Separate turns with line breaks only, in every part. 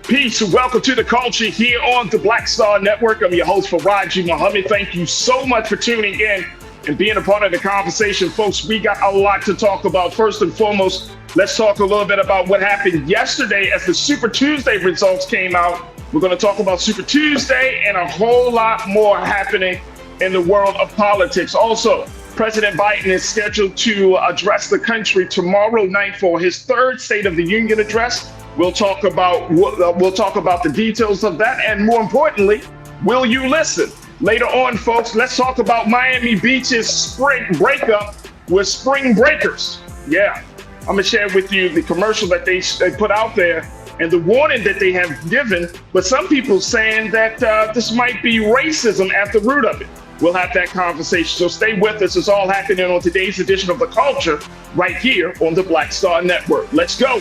Peace and welcome to the culture here on the Black Star Network. I'm your host, Farajii Muhammad. Thank you so much for tuning in and being a part of the conversation. Folks, we got a lot to talk about. First and foremost, let's talk a little bit about what happened yesterday as the Super Tuesday results came out. We're going to talk about Super Tuesday and a whole lot more happening in the world of politics. Also, President Biden is scheduled to address the country tomorrow night for his third State of the Union address. We'll talk about the details of that, and more importantly, will you listen? Later on, folks, let's talk about Miami Beach's spring breakup with spring breakers. Yeah, I'm gonna share with you the commercial that they put out there and the warning that they have given. But some people saying that this might be racism at the root of it. We'll have that conversation. So stay with us. It's all happening on today's edition of The Culture right here on the Black Star Network. Let's go.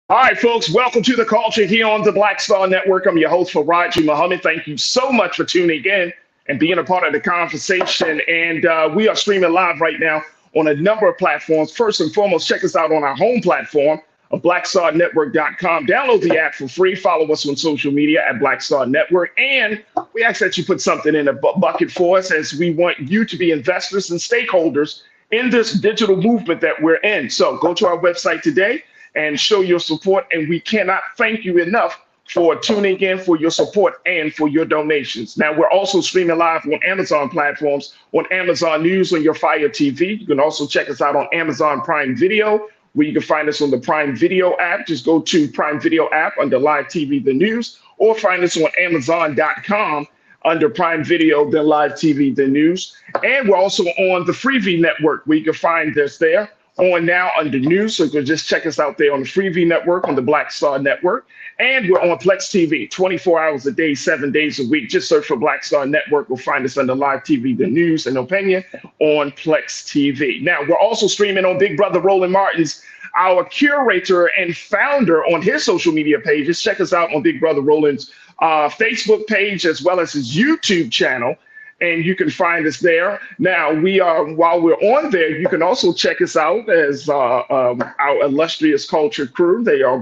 All right, folks, welcome to the culture here on the Black Star Network. I'm your host, Farajii Muhammad. Thank you so much for tuning in and being a part of the conversation. And we are streaming live right now on a number of platforms. First and foremost, check us out on our home platform of blackstarnetwork.com. Download the app for free. Follow us on social media at Black Star Network. And we ask that you put something in a bucket for us, as we want you to be investors and stakeholders in this digital movement that we're in. So go to our website today and show your support. And we cannot thank you enough for tuning in, for your support, and for your donations. Now, we're also streaming live on Amazon platforms, on Amazon News, on your Fire TV. You can also check us out on Amazon Prime Video, where you can find us on the Prime Video app. Just go to Prime Video app under Live TV, the news, or find us on Amazon.com under Prime Video, then Live TV, the news. And we're also on the Freevee network, where you can find us there on now under news. So you can just check us out there on the Freevee network, on the Black Star Network. And we're on Plex TV 24 hours a day, 7 days a week. Just search for Black Star Network. We'll find us under Live TV, the news and opinion on Plex TV. Now, we're also streaming on Big Brother Roland Martin's, our curator and founder, on his social media pages. Check us out on Big Brother Roland's Facebook page, as well as his YouTube channel. And you can find us there. Now, while we're on there, you can also check us out as our illustrious culture crew. They're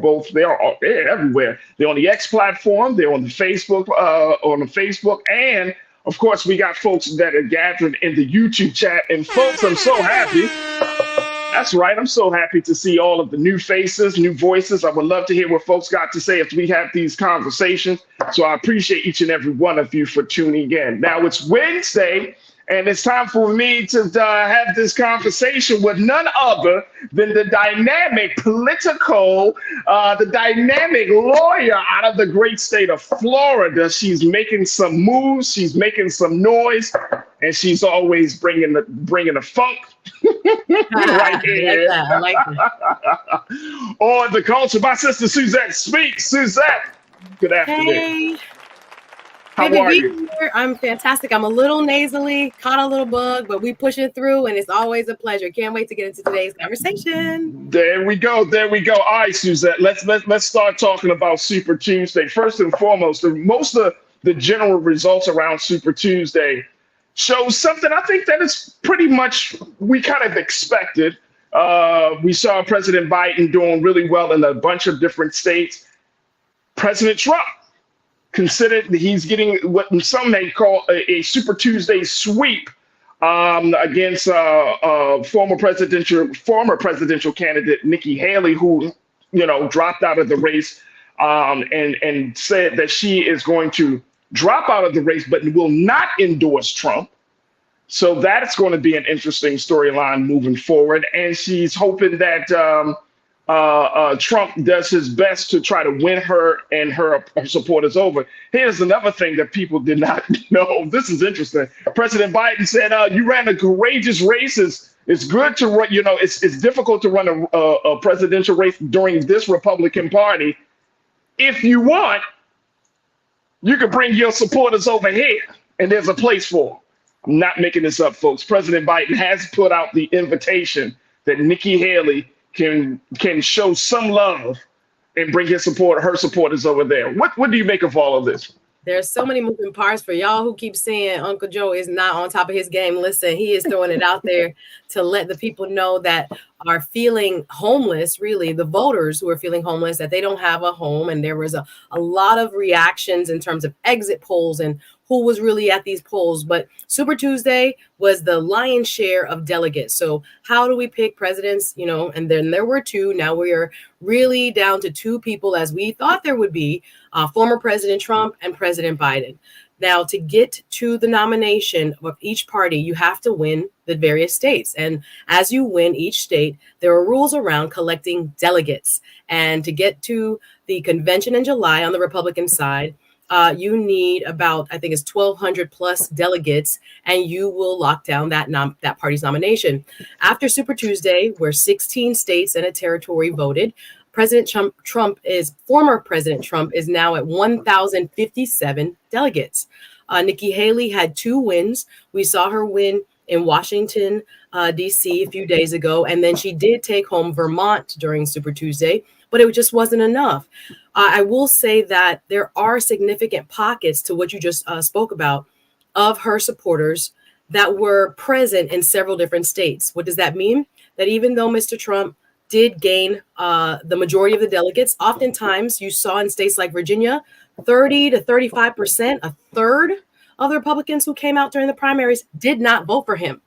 everywhere. They're on the X platform. They're on the Facebook, and of course, we got folks that are gathered in the YouTube chat. And folks, I'm so happy. That's right. I'm so happy to see all of the new faces, new voices. I would love to hear what folks got to say as we have these conversations. So I appreciate each and every one of you for tuning in. Now, it's Wednesday, and it's time for me to have this conversation with none other than the dynamic the dynamic lawyer out of the great state of Florida. She's making some moves. She's making some noise. And she's always bringing the funk right here.
I like that.
On the culture, my sister Suzette speaks. Suzette, good afternoon.
Hey.
How
Good to
are
be
you?
here. I'm fantastic. I'm a little nasally, caught a little bug, but we push it through, and it's always a pleasure. Can't wait to get into today's conversation.
There we go. There we go. All right, Suzette, let's start talking about Super Tuesday. First and foremost, most of the general results around Super Tuesday shows something I think that is pretty much we kind of expected. We saw President Biden doing really well in a bunch of different states. President Trump considered that he's getting what some may call a Super Tuesday sweep against former presidential candidate Nikki Haley, who dropped out of the race and said that she is going to drop out of the race, but will not endorse Trump. So that's going to be an interesting storyline moving forward. And she's hoping that Trump does his best to try to win her and her supporters over. Here's another thing that people did not know. This is interesting. President Biden said, you ran a courageous race. It's good to run, it's difficult to run a presidential race during this Republican Party. If you want, you can bring your supporters over here, and there's a place for them. I'm not making this up, folks. President Biden has put out the invitation that Nikki Haley can show some love and bring her supporters over there. What do you make of all of this?
There's so many moving parts for y'all who keep saying Uncle Joe is not on top of his game. Listen, he is throwing it out there to let the people know that are feeling homeless, really, the voters who are feeling homeless, that they don't have a home. And there was a lot of reactions in terms of exit polls and who was really at these polls. But Super Tuesday was the lion's share of delegates. So how do we pick presidents? And then there were two. Now we are really down to two people, as we thought there would be, former President Trump and President Biden. Now, to get to the nomination of each party, you have to win the various states. And as you win each state, there are rules around collecting delegates. And to get to the convention in July on the Republican side, you need about, I think it's 1,200 plus delegates, and you will lock down that party's nomination. After Super Tuesday, where 16 states and a territory voted, former President Trump is now at 1,057 delegates. Nikki Haley had 2 wins. We saw her win in Washington, D.C. a few days ago, and then she did take home Vermont during Super Tuesday, but it just wasn't enough. I will say that there are significant pockets to what you just spoke about of her supporters that were present in several different states. What does that mean? That even though Mr. Trump did gain the majority of the delegates, oftentimes you saw in states like Virginia, 30 to 35%, a third of the Republicans who came out during the primaries did not vote for him.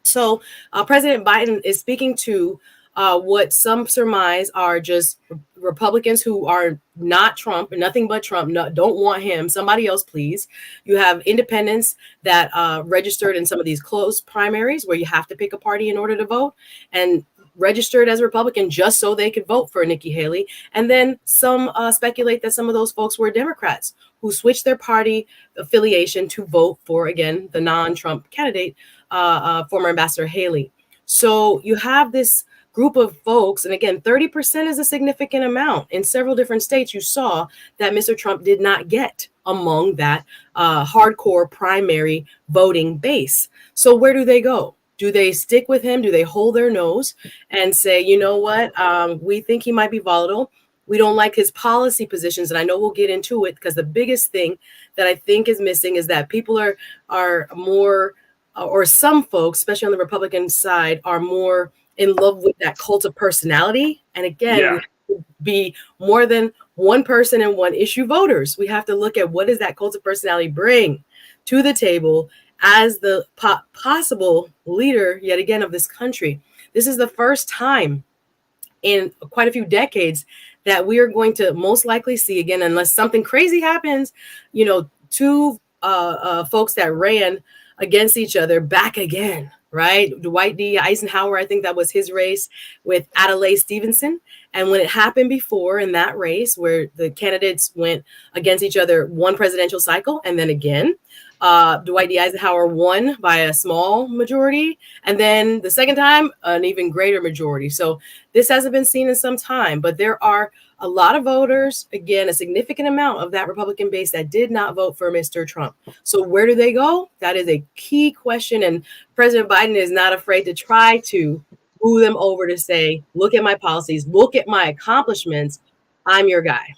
So President Biden is speaking to what some surmise are just Republicans who are not Trump and nothing but Trump, don't want him, somebody else, please. You have independents that registered in some of these closed primaries where you have to pick a party in order to vote, and registered as a Republican just so they could vote for Nikki Haley. And then some speculate that some of those folks were Democrats who switched their party affiliation to vote for, again, the non-Trump candidate, former Ambassador Haley. So you have this group of folks, and again, 30% is a significant amount. In several different states, you saw that Mr. Trump did not get among that hardcore primary voting base. So where do they go? Do they stick with him? Do they hold their nose and say, you know what, we think he might be volatile. We don't like his policy positions. And I know we'll get into it, because the biggest thing that I think is missing is that people are more, or some folks, especially on the Republican side, are more in love with that cult of personality. And again, we have to be more than one person and one issue voters. We have to look at what does that cult of personality bring to the table as the possible leader, yet again, of this country. This is the first time in quite a few decades that we are going to most likely see, again, unless something crazy happens, two folks that ran against each other back again, right? Dwight D. Eisenhower, I think that was his race with Adlai Stevenson. And when it happened before in that race where the candidates went against each other one presidential cycle, and then again, Dwight D. Eisenhower won by a small majority, and then the second time, an even greater majority. So this hasn't been seen in some time, but there are a lot of voters, again, a significant amount of that Republican base that did not vote for Mr. Trump. So where do they go? That is a key question, and President Biden is not afraid to try to woo them over to say, look at my policies, look at my accomplishments, I'm your guy.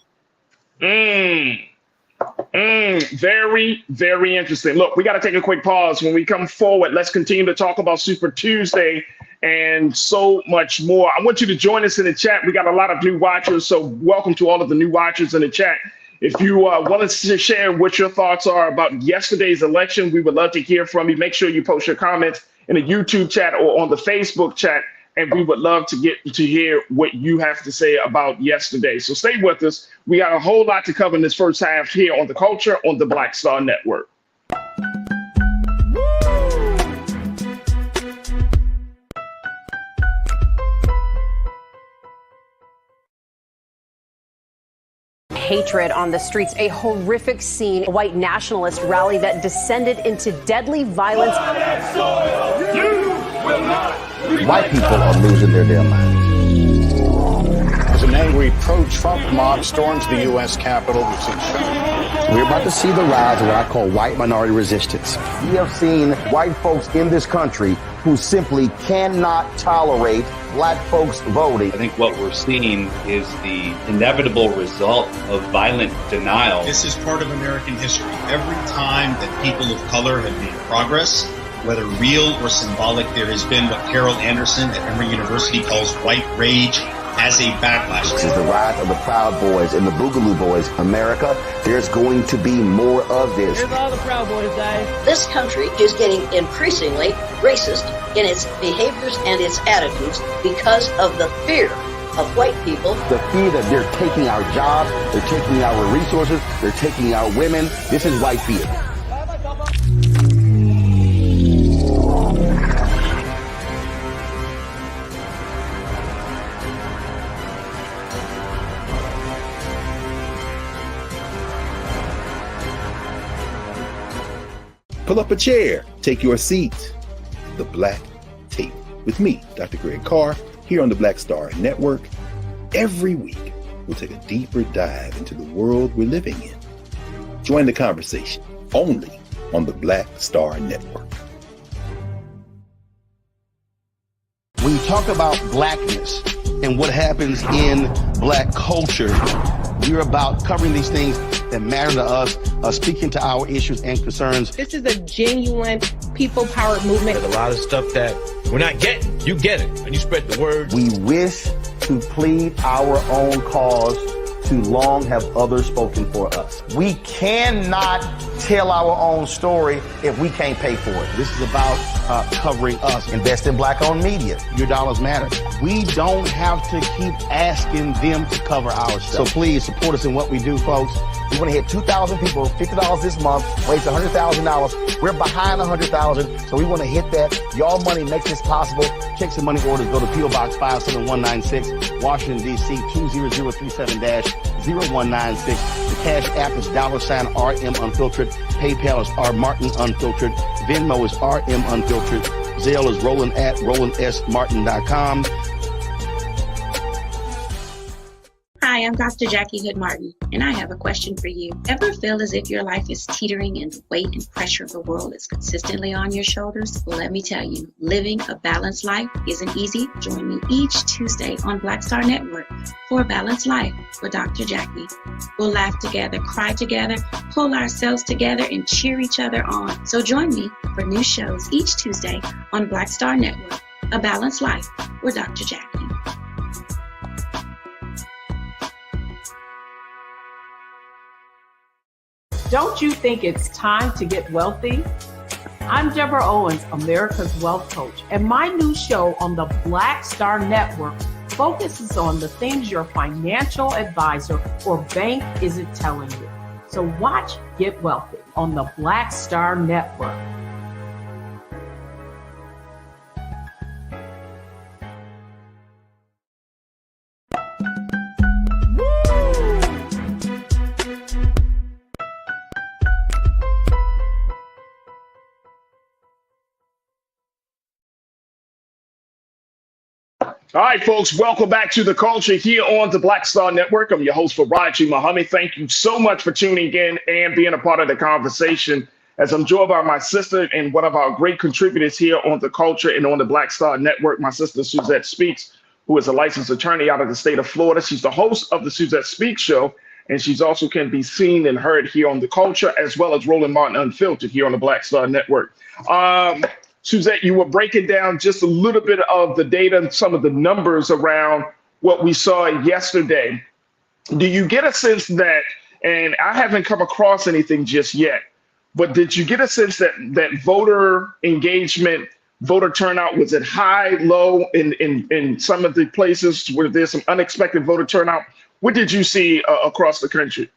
Very, very interesting. Look, we got to take a quick pause. When we come forward, let's continue to talk about Super Tuesday and so much more. I want you to join us in the chat. We got a lot of new watchers, so welcome to all of the new watchers in the chat. If you want us to share what your thoughts are about yesterday's election, we would love to hear from you. Make sure you post your comments in the YouTube chat or on the Facebook chat, and we would love to get to hear what you have to say about yesterday. So stay with us. We got a whole lot to cover in this first half here on The Culture on the Black Star Network.
Hatred on the streets, a horrific scene, a white nationalist rally that descended into deadly violence.
White people are losing their damn minds. As a angry pro-Trump mob storms the U.S. Capitol. We've seen shootings.
We're about to see the rise of what I call white minority resistance. We have seen white folks in this country who simply cannot tolerate black folks voting.
I think what we're seeing is the inevitable result of violent denial.
This is part of American history. Every time that people of color have made progress, whether real or symbolic, there has been what Carol Anderson at Emory University calls white rage as a backlash.
This is the rise of the Proud Boys and the Boogaloo Boys. America, there's going to be more of this.
Here's all the Proud Boys, guys.
This country is getting increasingly racist in its behaviors and its attitudes because of the fear of white people.
The fear that they're taking our jobs, they're taking our resources, they're taking our women. This is white fear.
Pull up a chair, take your seat. The Black Tape with me, Dr. Greg Carr, here on the Black Star Network. Every week, we'll take a deeper dive into the world we're living in. Join the conversation only on the Black Star Network.
When you talk about blackness and what happens in black culture, we're about covering these things that matter to us, speaking to our issues and concerns.
This is a genuine people-powered movement.
There's a lot of stuff that we're not getting. You get it, and you spread the word.
We wish to plead our own cause. Too long have others spoken for us. We cannot tell our own story if we can't pay for it. This is about covering us. Invest in black-owned media. Your dollars matter. We don't have to keep asking them to cover our stuff. So please support us in what we do, folks. We want to hit 2,000 people, $50 this month, raise $100,000. We're behind 100,000, so we want to hit that. Your money makes this possible. Checks and money orders go to P.O. Box 57196, Washington, D.C. 20037-0196. The Cash App is $RM Unfiltered. PayPal is R Martin Unfiltered. Venmo is RM Unfiltered. Zelle is Roland at RolandSMartin.com.
Hi, I'm Dr. Jackie Hood Martin, and I have a question for you. Ever feel as if your life is teetering and the weight and pressure of the world is consistently on your shoulders? Well, let me tell you, living a balanced life isn't easy. Join me each Tuesday on Black Star Network for A Balanced Life with Dr. Jackie. We'll laugh together, cry together, pull ourselves together, and cheer each other on. So join me for new shows each Tuesday on Black Star Network, A Balanced Life with Dr. Jackie.
Don't you think it's time to get wealthy? I'm Deborah Owens, America's Wealth Coach, and my new show on the Black Star Network focuses on the things your financial advisor or bank isn't telling you. So watch Get Wealthy on the Black Star Network.
All right, folks, welcome back to The Culture here on the Black Star Network. I'm your host, Farajii Muhammad. Thank you so much for tuning in and being a part of the conversation as I'm joined by my sister and one of our great contributors here on The Culture and on the Black Star Network, my sister, Suzette Speaks, who is a licensed attorney out of the state of Florida. She's the host of the Suzette Speaks Show, and she's also can be seen and heard here on The Culture, as well as Roland Martin Unfiltered here on the Black Star Network. Suzette, you were breaking down just a little bit of the data and some of the numbers around what we saw yesterday. Do you get a sense that, and I haven't come across anything just yet, but did you get a sense that voter engagement, voter turnout, was it high, low in some of the places where there's some unexpected voter turnout? What did you see across the country?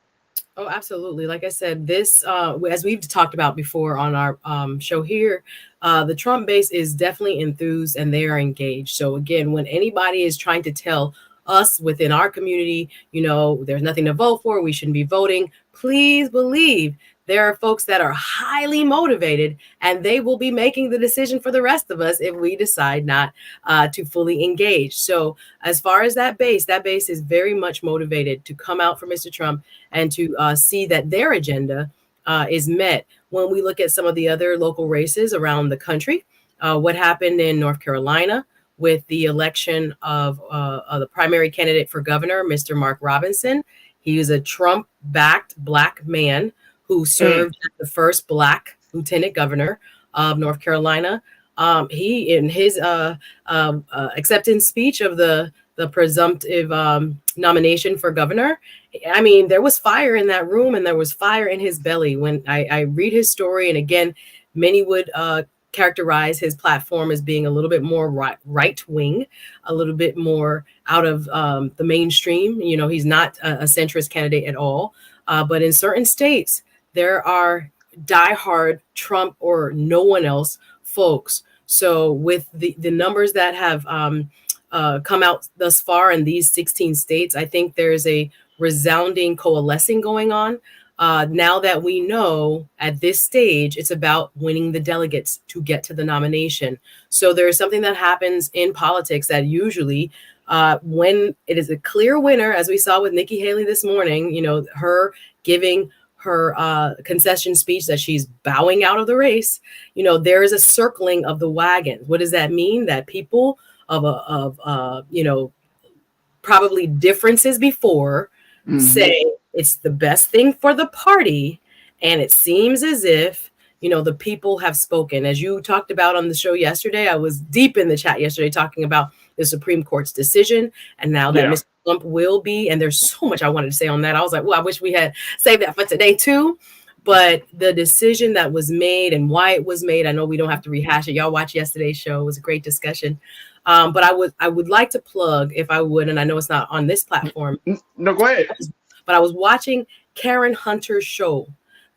Oh, absolutely. Like I said, this, as we've talked about before on our show here, the Trump base is definitely enthused and they are engaged. So again, when anybody is trying to tell us within our community, there's nothing to vote for, we shouldn't be voting. Please believe there are folks that are highly motivated, and they will be making the decision for the rest of us if we decide not to fully engage. So as far as that base is very much motivated to come out for Mr. Trump and to see that their agenda is met. When we look at some of the other local races around the country, what happened in North Carolina with the election of the primary candidate for governor, Mr. Mark Robinson. He is a Trump-backed Black man who served as the first Black lieutenant governor of North Carolina. He, in his acceptance speech of the presumptive nomination for governor, I mean, there was fire in that room, and there was fire in his belly. When I read his story, and again, many would characterize his platform as being a little bit more right wing, a little bit more out of the mainstream. He's not a centrist candidate at all. But in certain states, there are diehard Trump or no one else folks. So with the numbers that have come out thus far in these 16 states, I think there's a resounding coalescing going on. Now that we know at this stage, it's about winning the delegates to get to the nomination. So there's something that happens in politics that usually when it is a clear winner, as we saw with Nikki Haley this morning, her giving her concession speech that she's bowing out of the race, there is a circling of the wagons. What does that mean? That people of probably differences before say it's the best thing for the party. And it seems as if, the people have spoken. As you talked about on the show yesterday, I was deep in the chat yesterday talking about the Supreme Court's decision. And now that Mr. Trump will be, and there's so much I wanted to say on that. I was like, well, I wish we had saved that for today too. But the decision that was made and why it was made, I know we don't have to rehash it. Y'all watch yesterday's show. It was a great discussion. But I would like to plug, if I would, and I know it's not on this platform.
No, go ahead.
But I was watching Karen Hunter's show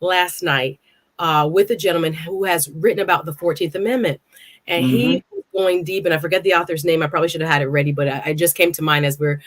last night with a gentleman who has written about the 14th Amendment. And he was going deep, and I forget the author's name. I probably should have had it ready, but I just came to mind as we're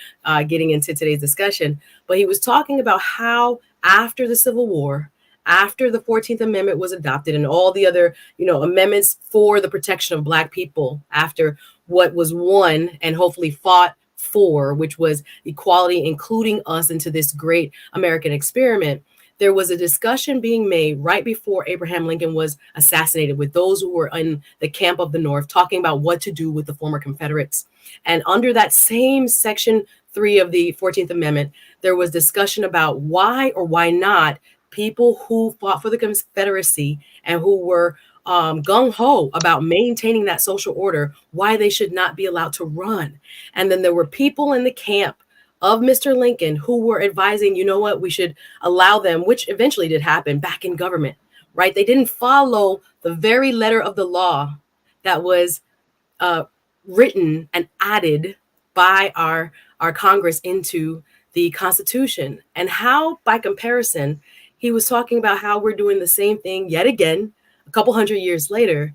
getting into today's discussion. But he was talking about how after the Civil War, after the 14th Amendment was adopted and all the other, amendments for the protection of Black people, after what was won and hopefully fought for, which was equality, including us into this great American experiment, there was a discussion being made right before Abraham Lincoln was assassinated with those who were in the camp of the North, talking about what to do with the former Confederates. And under that same Section 3 of the 14th Amendment, there was discussion about why or why not people who fought for the Confederacy and who were gung-ho about maintaining that social order, why they should not be allowed to run. And then there were people in the camp of Mr. Lincoln who were advising, we should allow them, which eventually did happen, back in government, right? They didn't follow the very letter of the law that was written and added by our Congress into the Constitution. And how, by comparison, he was talking about how we're doing the same thing yet again, a couple hundred years later.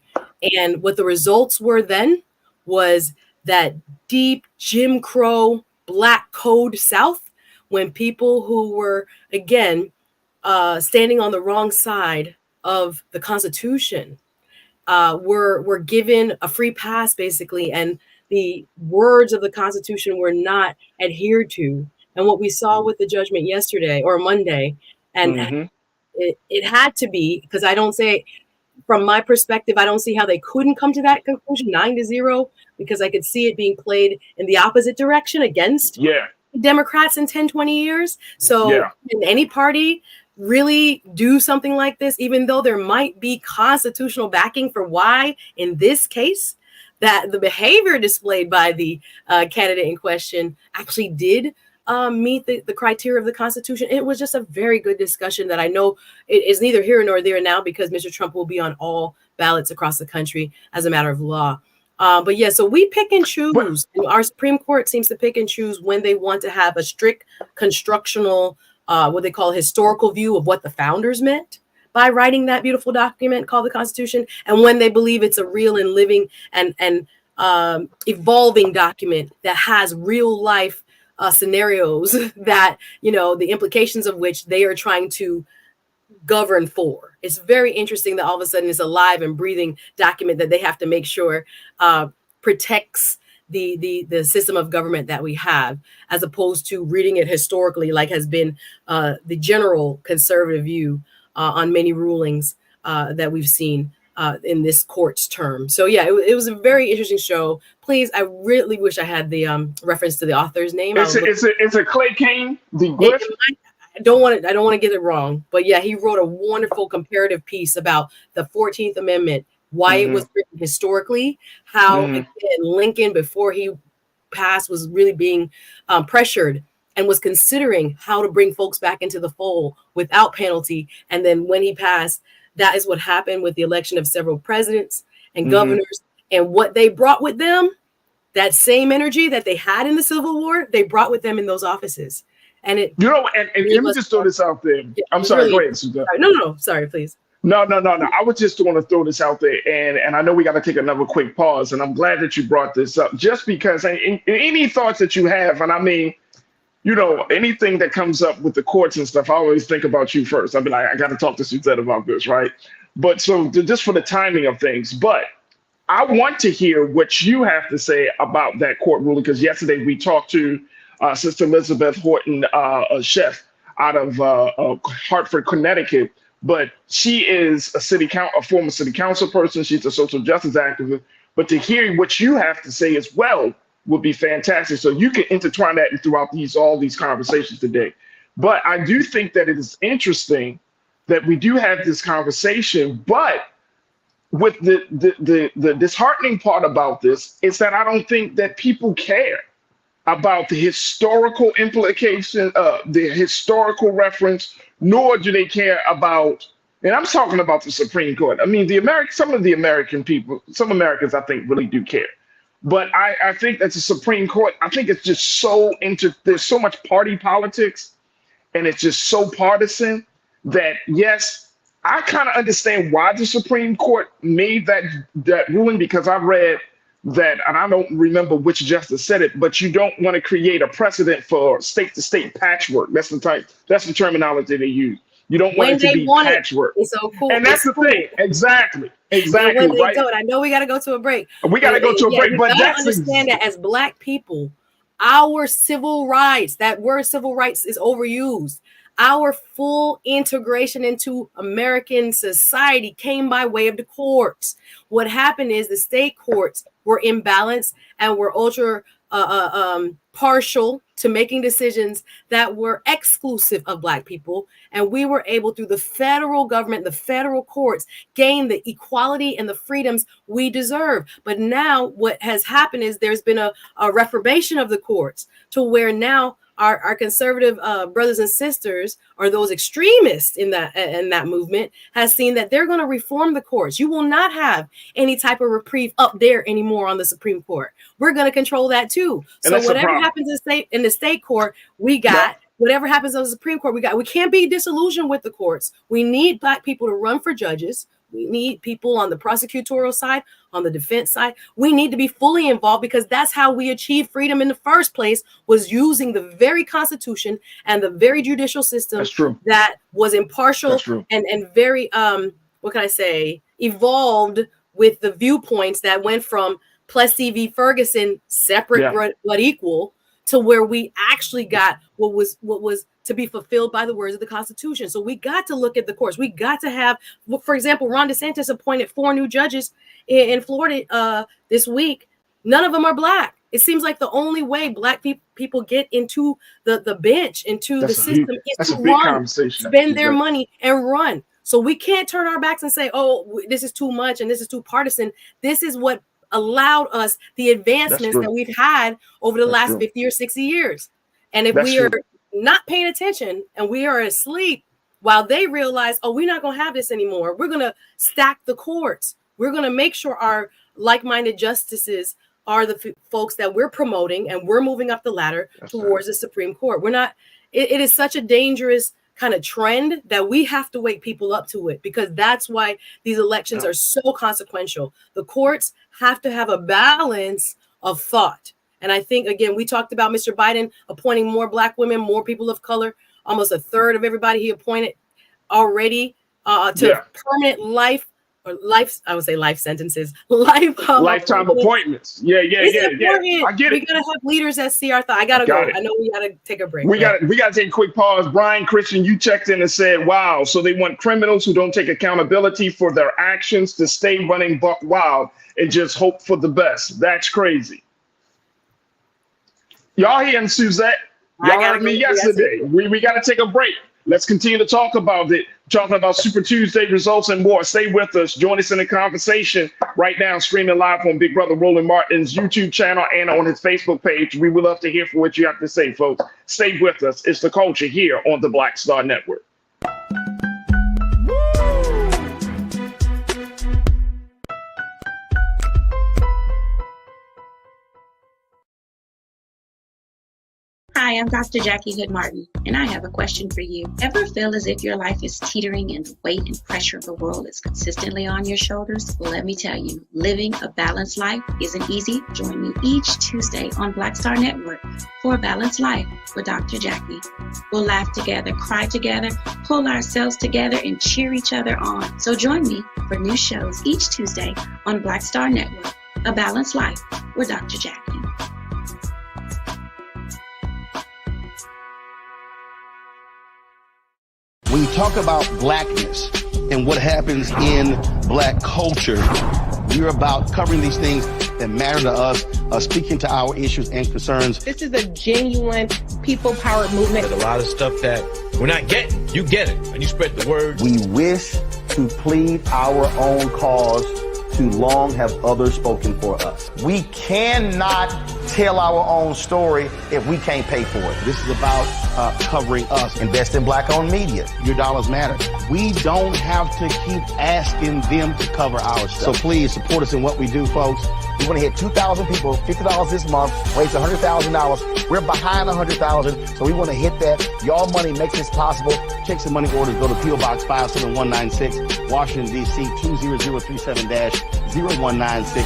And what the results were then was that deep Jim Crow Black Code South, when people who were, again, standing on the wrong side of the Constitution were given a free pass, basically, and the words of the Constitution were not adhered to. And what we saw with the judgment yesterday or Monday, and it had to be, because I don't say, from my perspective, I don't see how they couldn't come to that conclusion, 9-0, because I could see it being played in the opposite direction against Democrats in 10, 20 years. So can any party really do something like this, even though there might be constitutional backing for why, in this case, that the behavior displayed by the candidate in question actually did meet the criteria of the Constitution? It was just a very good discussion that I know it is neither here nor there now, because Mr. Trump will be on all ballots across the country as a matter of law. But yeah, so we pick and choose. Our Supreme Court seems to pick and choose when they want to have a strict constructional, what they call a historical view of what the founders meant by writing that beautiful document called the Constitution, and when they believe it's a real and living and evolving document that has real life scenarios that, you know, the implications of which they are trying to govern for. It's very interesting that all of a sudden it's a live and breathing document that they have to make sure protects the system of government that we have, as opposed to reading it historically, like has been the general conservative view on many rulings that we've seen in this court's term. So yeah, it was a very interesting show. Please, I really wish I had the reference to the author's name.
It's a Clay King, the Griff.
I don't want to get it wrong, but yeah, he wrote a wonderful comparative piece about the 14th Amendment, why it was written historically, how again, Lincoln, before he passed, was really being pressured and was considering how to bring folks back into the fold without penalty. And then when he passed, that is what happened with the election of several presidents and governors, and what they brought with them, that same energy that they had in the Civil War, they brought with them in those offices. And it,
you know, and let me just throw this out there. Yeah, I'm sorry, really, go ahead, Suzanne.
No, sorry, please.
No. I was just going to throw this out there, and I know we got to take another quick pause, and I'm glad that you brought this up, just because any thoughts that you have, and I mean, you know, anything that comes up with the courts and stuff, I always think about you first. I'll be like, I got to talk to Suzette about this, right? But so just for the timing of things, but I want to hear what you have to say about that court ruling, because yesterday we talked to Sister Elizabeth Horton, a chef out of Hartford, Connecticut, but she is a former city council person. She's a social justice activist. But to hear what you have to say as well would be fantastic. So you can intertwine that throughout all these conversations today. But I do think that it is interesting that we do have this conversation, but with the disheartening part about this is that I don't think that people care about the historical implication, the historical reference, nor do they care about, and I'm talking about the Supreme Court. I mean, some of the American people, some Americans, I think, really do care. But I think that the Supreme Court, I think it's just there's so much party politics, and it's just so partisan that, yes, I kind of understand why the Supreme Court made that ruling, because I read that, and I don't remember which justice said it, but you don't want to create a precedent for state-to-state patchwork. That's the terminology they use. You don't want it to be patchwork.
It's so cool.
And that's the thing. Exactly. Right?
I know we got to go to a break.
We got to go to a break, but that's
understand that as Black people, our civil rights, that word civil rights is overused. Our full integration into American society came by way of the courts. What happened is the state courts were imbalanced and were ultra partial to making decisions that were exclusive of Black people. And we were able, through the federal government, the federal courts, gain the equality and the freedoms we deserve. But now what has happened is there's been a reformation of the courts to where now our conservative brothers and sisters, or those extremists in that movement, has seen that they're going to reform the courts. You will not have any type of reprieve up there anymore on the Supreme Court. We're going to control that too. So whatever happens in the state court, we got. Yeah. Whatever happens on the Supreme Court, we got. We can't be disillusioned with the courts. We need Black people to run for judges. We need people on the prosecutorial side, on the defense side. We need to be fully involved, because that's how we achieved freedom in the first place, was using the very Constitution and the very judicial system that was impartial and very, what can I say, evolved with the viewpoints that went from Plessy v. Ferguson, separate but equal, to where we actually got what was to be fulfilled by the words of the Constitution. So we got to look at the courts. We got to have, for example, Ron DeSantis appointed 4 new judges in Florida this week. None of them are Black. It seems like the only way Black people get into the bench, into the system, is to run, spend their money and run. So we can't turn our backs and say, oh, this is too much and this is too partisan. This is what allowed us the advancements that we've had over the last 50 or 60 years. And if we are not paying attention and we are asleep while they realize, oh, we're not going to have this anymore, we're going to stack the courts. We're going to make sure our like-minded justices are the folks that we're promoting, and we're moving up the ladder towards the Supreme Court. We're not, it is such a dangerous kind of trend that we have to wake people up to it, because that's why these elections are so consequential. The courts have to have a balance of thought And I think, again, we talked about Mr. Biden appointing more Black women, more people of color, almost a third of everybody he appointed already to permanent life, or life, I would say life sentences,
lifetime appointments. Yeah.
Important.
I get it.
We gotta have leaders that see our thought. I gotta go. I know we gotta take a break.
We got to take a quick pause. Brian Christian, you checked in and said, "Wow, so they want criminals who don't take accountability for their actions to stay running buck wild and just hope for the best. That's crazy." Y'all hearing Suzette? Y'all heard me yesterday. We got to take a break. Let's continue to talk about it. Talking about Super Tuesday results and more. Stay with us. Join us in the conversation right now, streaming live on Big Brother Roland Martin's YouTube channel and on his Facebook page. We would love to hear from what you have to say, folks. Stay with us. It's The Culture here on the Black Star Network.
Hi, I'm Dr. Jackie Hood Martin, and I have a question for you. Ever feel as if your life is teetering and the weight and pressure of the world is consistently on your shoulders? Well, let me tell you, living a balanced life isn't easy. Join me each Tuesday on Black Star Network for A Balanced Life with Dr. Jackie. We'll laugh together, cry together, pull ourselves together, and cheer each other on. So join me for new shows each Tuesday on Black Star Network, A Balanced Life with Dr. Jackie.
When you talk about blackness and what happens in Black culture, we're about covering these things that matter to us, speaking to our issues and concerns.
This is a genuine people-powered movement.
There's a lot of stuff that we're not getting. You get it, and you spread the word.
We wish to plead our own cause. Too long have others spoken for us. We cannot tell our own story if we can't pay for it. This is about covering us. Invest in Black-owned media. Your dollars matter. We don't have to keep asking them to cover our stuff. So please support us in what we do, folks. We want to hit 2,000 people, $50 this month, raise $100,000. We're behind 100,000, so we want to hit that. Y'all money makes this possible. Check some money orders. Go to P.O. Box 57196, Washington, D.C. 20037-0196. The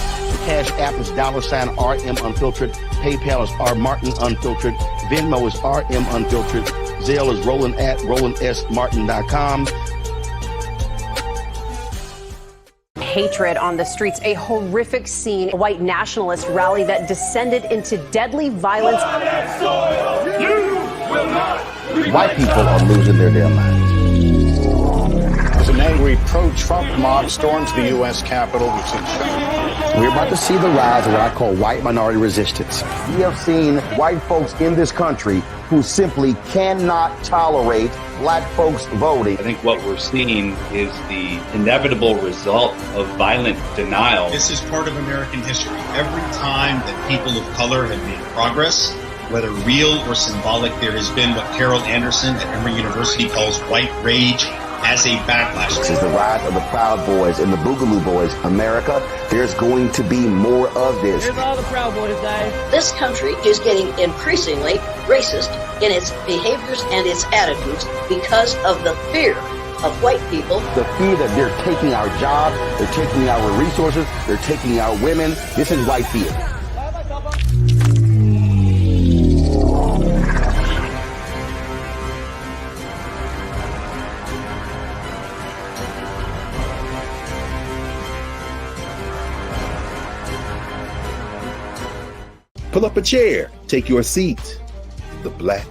Cash App is $RM Unfiltered. PayPal is R Martin Unfiltered. Venmo is RM Unfiltered. Zelle is Roland at RolandSMartin.com.
Hatred on the streets, a horrific scene, a white nationalist rally that descended into deadly violence.
White people are losing their damn minds.
As an angry pro-Trump mob storms the U.S. Capitol, we've seen
We're about to see the rise of what I call white minority resistance. We have seen white folks in this country who simply cannot tolerate Black folks voting.
I think what we're seeing is the inevitable result of violent denial.
This is part of American history. Every time that people of color have made progress, whether real or symbolic, there has been what Carol Anderson at Emory University calls white rage as a backlash.
This is the rise of the Proud Boys and the Boogaloo Boys. America, there's going to be more of this.
Here's all the Proud Boys, guys.
This country is getting increasingly racist in its behaviors and its attitudes because of the fear of white people.
The fear that they're taking our jobs, they're taking our resources, they're taking our women. This is white fear.
Pull up a chair, take your seat. The Black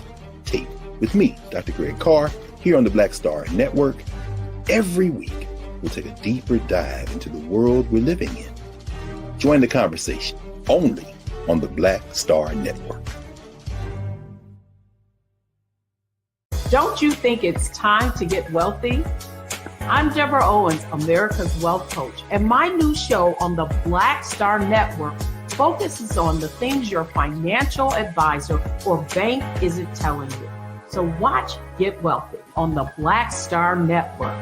Tape with me, Dr. Greg Carr, here on the Black Star Network. Every week, we'll take a deeper dive into the world we're living in. Join the conversation only on the Black Star Network.
Don't you think it's time to get wealthy? I'm Deborah Owens, America's Wealth Coach, and my new show on the Black Star Network focuses on the things your financial advisor or bank isn't telling you. So watch Get Wealthy on the Black Star Network.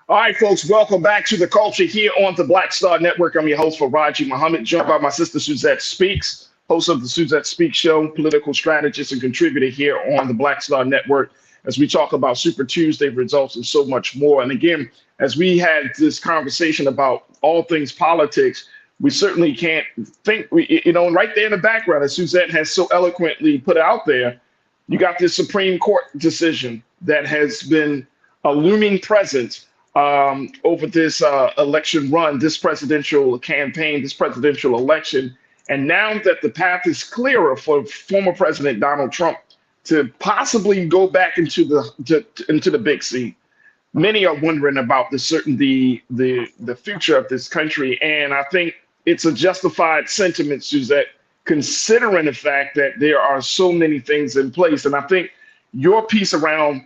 All right, folks, welcome back to The Culture here on the Black Star Network. I'm your host, Farajii Muhammad, joined by my sister, Suzette Speaks, host of the Suzette Speaks Show, political strategist and contributor here on the Black Star Network, as we talk about Super Tuesday results and so much more. And again, as we had this conversation about all things politics, we certainly can't think, right there in the background, as Suzette has so eloquently put out there, you got this Supreme Court decision that has been a looming presence over this election run, this presidential campaign, this presidential election. And now that the path is clearer for former President Donald Trump to possibly go back into the big seat, many are wondering about the future of this country. And I think it's a justified sentiment, Suzette, considering the fact that there are so many things in place. And I think your piece around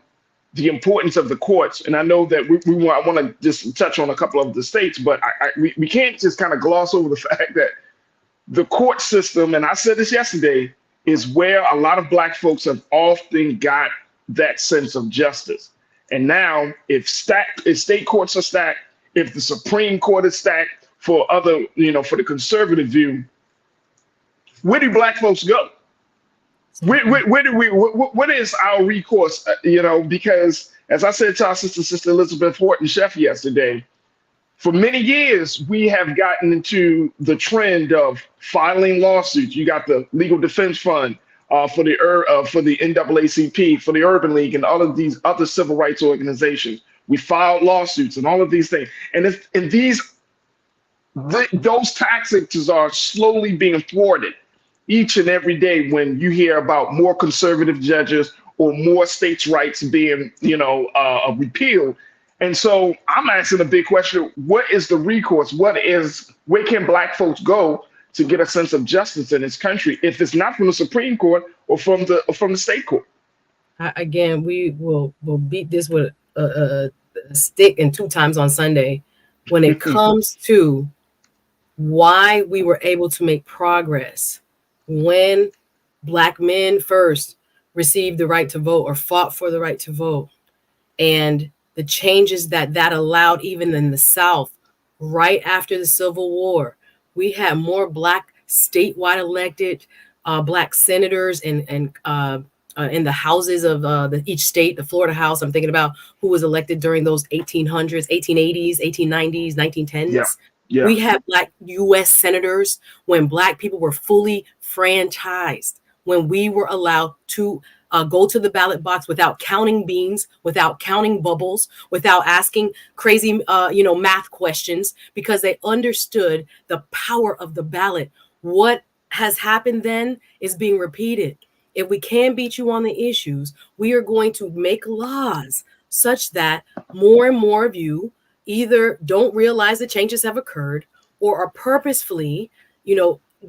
the importance of the courts, and I know that I want to just touch on a couple of the states, but we can't just kind of gloss over the fact that the court system, and I said this yesterday, is where a lot of Black folks have often got that sense of justice. And now, if state courts are stacked, if the Supreme Court is stacked for other, for the conservative view, where do Black folks go? What is our recourse? Because as I said to our sister Elizabeth Horton Sheff yesterday, for many years we have gotten into the trend of filing lawsuits. You got the Legal Defense Fund for the NAACP, for the Urban League, and all of these other civil rights organizations. We filed lawsuits and all of these things, those tactics are slowly being thwarted each and every day when you hear about more conservative judges or more states' rights being, repealed. And so I'm asking a big question: what is the recourse? Where can Black folks go to get a sense of justice in this country if it's not from the Supreme Court or from the state court?
Again, we will beat this with a stick and 2 times on Sunday when it comes to why we were able to make progress when Black men first received the right to vote or fought for the right to vote, and the changes that allowed even in the South right after the Civil War. We had more Black statewide elected Black senators and in the houses of each state. The Florida House, I'm thinking about who was elected during those 1800s, 1880s, 1890s, 1910s. Yeah. We had Black U.S. senators when Black people were fully franchised, when we were allowed to go to the ballot box without counting beans, without counting bubbles, without asking crazy, math questions, because they understood the power of the ballot. What has happened then is being repeated. If we can beat you on the issues, we are going to make laws such that more and more of you either don't realize the changes have occurred or are purposefully,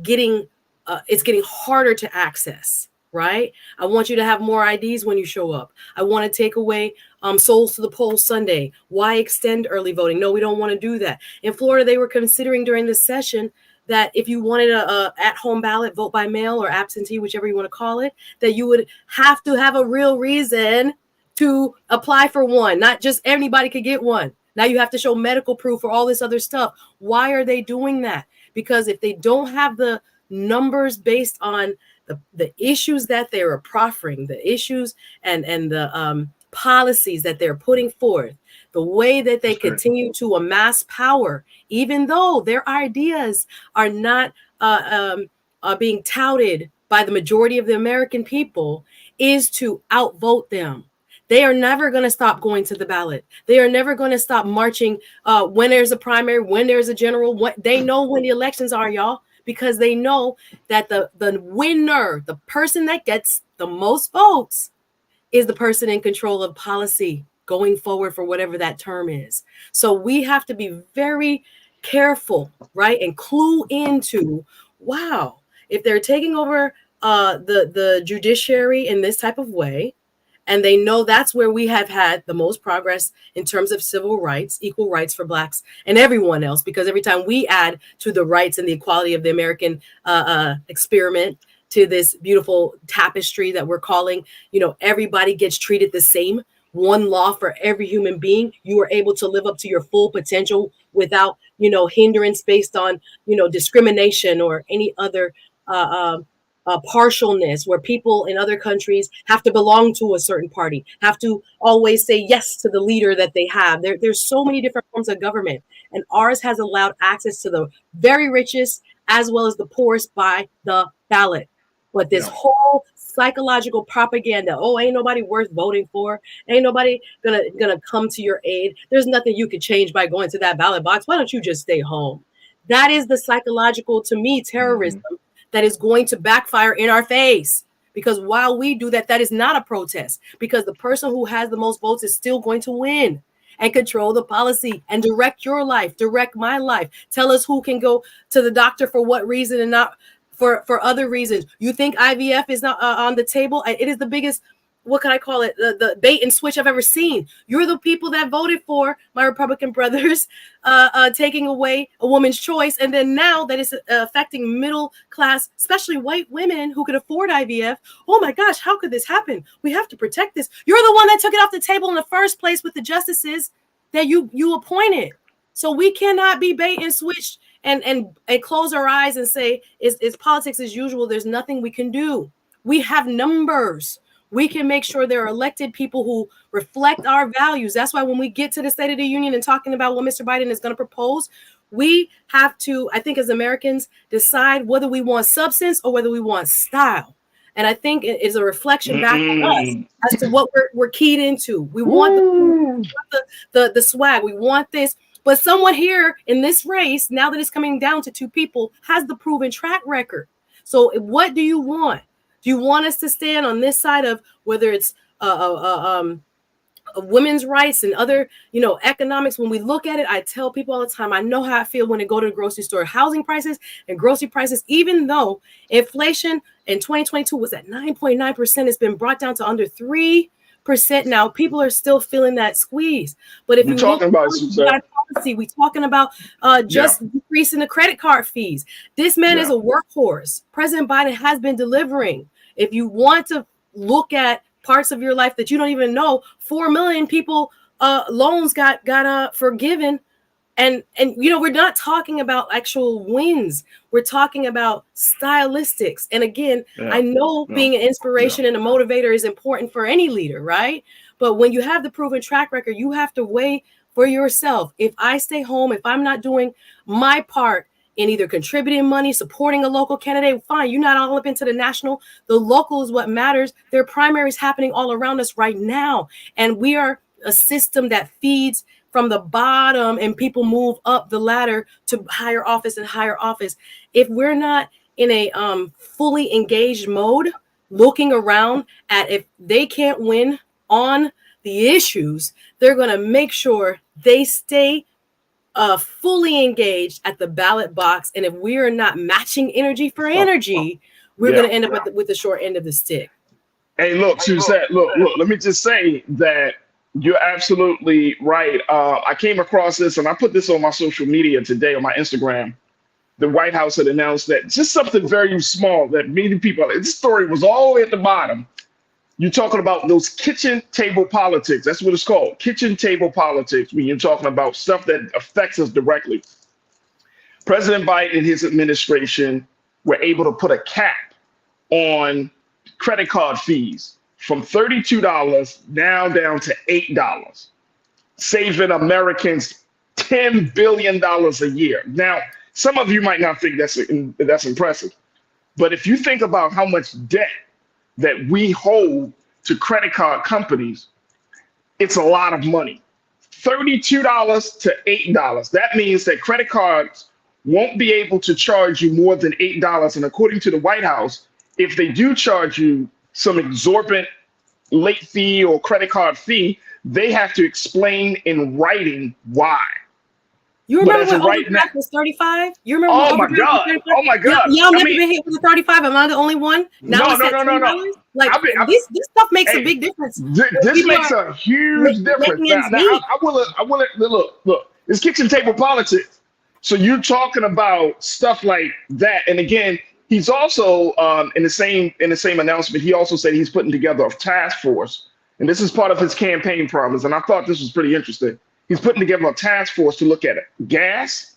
getting harder to access, right? I want you to have more IDs when you show up. I want to take away Souls to the Polls Sunday. Why extend early voting? No, we don't want to do that. In Florida, they were considering during this session that if you wanted a at-home ballot, vote by mail or absentee, whichever you want to call it, that you would have to have a real reason to apply for one. Not just anybody could get one. Now you have to show medical proof or all this other stuff. Why are they doing that? Because if they don't have the numbers based on the issues that they are proffering, the issues and the policies that they're putting forth, the way that they continue to amass power, even though their ideas are not being touted by the majority of the American people, is to outvote them. They are never going to stop going to the ballot. They are never going to stop marching when there's a primary, when there's a general. They know when the elections are, y'all, because they know that the winner, the person that gets the most votes, is the person in control of policy going forward for whatever that term is. So we have to be very careful, right? And clue into, wow, if they're taking over the judiciary in this type of way, and they know that's where we have had the most progress in terms of civil rights, equal rights for Blacks and everyone else, because every time we add to the rights and the equality of the American experiment, to this beautiful tapestry that we're calling, everybody gets treated the same. one law for every human being, you are able to live up to your full potential without, hindrance based on, discrimination or any other partialness, where people in other countries have to belong to a certain party, have to always say yes to the leader that they have. There's so many different forms of government, and ours has allowed access to the very richest as well as the poorest by the ballot. But this whole psychological propaganda, oh, ain't nobody worth voting for, ain't nobody gonna come to your aid, there's nothing you could change by going to that ballot box, why don't you just stay home? That is the psychological, to me, terrorism that is going to backfire in our face. Because while we do that, that is not a protest, because the person who has the most votes is still going to win and control the policy and direct your life, direct my life, tell us who can go to the doctor for what reason and not for other reasons. You think IVF is not on the table? It is the biggest, what can I call it, the bait and switch I've ever seen. You're the people that voted for my Republican brothers taking away a woman's choice, and then now that it's affecting middle class, especially white women who could afford IVF. Oh my gosh, how could this happen? We have to protect this. You're the one that took it off the table in the first place with the justices that you appointed. So we cannot be bait and switched and close our eyes and say it's politics as usual. There's nothing we can do. We have numbers. We can make sure there are elected people who reflect our values. That's why when we get to the State of the Union and talking about what Mr. Biden is going to propose, we have to, I think as Americans, decide whether we want substance or whether we want style. And I think it is a reflection back on us as to what we're keyed into. We want the swag. We want this. But someone here in this race, now that it's coming down to two people, has the proven track record. So what do you want? Do you want us to stand on this side of whether it's women's rights and other, economics? When we look at it, I tell people all the time, I know how I feel when I go to the grocery store. Housing prices and grocery prices, even though inflation in 2022 was at 9.9%, it's been brought down to under 3%. Now people are still feeling that squeeze. But if we're talking about policy, we're talking about just decreasing the credit card fees. This man is a workhorse. President Biden has been delivering. If you want to look at parts of your life that you don't even know, 4 million people loans got forgiven. And we're not talking about actual wins. We're talking about stylistics. And again, I know being an inspiration and a motivator is important for any leader, right? But when you have the proven track record, you have to weigh for yourself. If I stay home, if I'm not doing my part in either contributing money, supporting a local candidate, fine, you're not all up into the national. The local is what matters. There are primaries happening all around us right now. And we are a system that feeds from the bottom and people move up the ladder to higher office and higher office. If we're not in a fully engaged mode, looking around at if they can't win on the issues, they're going to make sure they stay fully engaged at the ballot box. And if we are not matching energy for energy, we're going to end up with the short end of the stick.
Hey, look, Suzette, look, let me just say that you're absolutely right. I came across this and I put this on my social media today on my Instagram. The White House had announced that just something very small that many people, this story was all the way at the bottom. You're talking about those kitchen table politics. That's what it's called, kitchen table politics, when you're talking about stuff that affects us directly. President Biden and his administration were able to put a cap on credit card fees from $32 now down to $8, saving Americans $10 billion a year. Now, some of you might not think that's impressive, but if you think about how much debt that we hold to credit card companies, it's a lot of money. $32 to $8. That means that credit cards won't be able to charge you more than $8. And according to the White House, if they do charge you some exorbitant late fee or credit card fee, they have to explain in writing why.
You remember when overdraft was 35? You remember?
Oh my God! Oh my God!
Y'all never been hit with a 35. Am I the only one? Now it's at $10. Like this stuff makes a big difference.
This makes a huge difference. Now I will look. It's kitchen table politics. So you're talking about stuff like that, and again, he's also in the same announcement. He also said he's putting together a task force and this is part of his campaign promise, and I thought this was pretty interesting. He's putting together a task force to look at gas,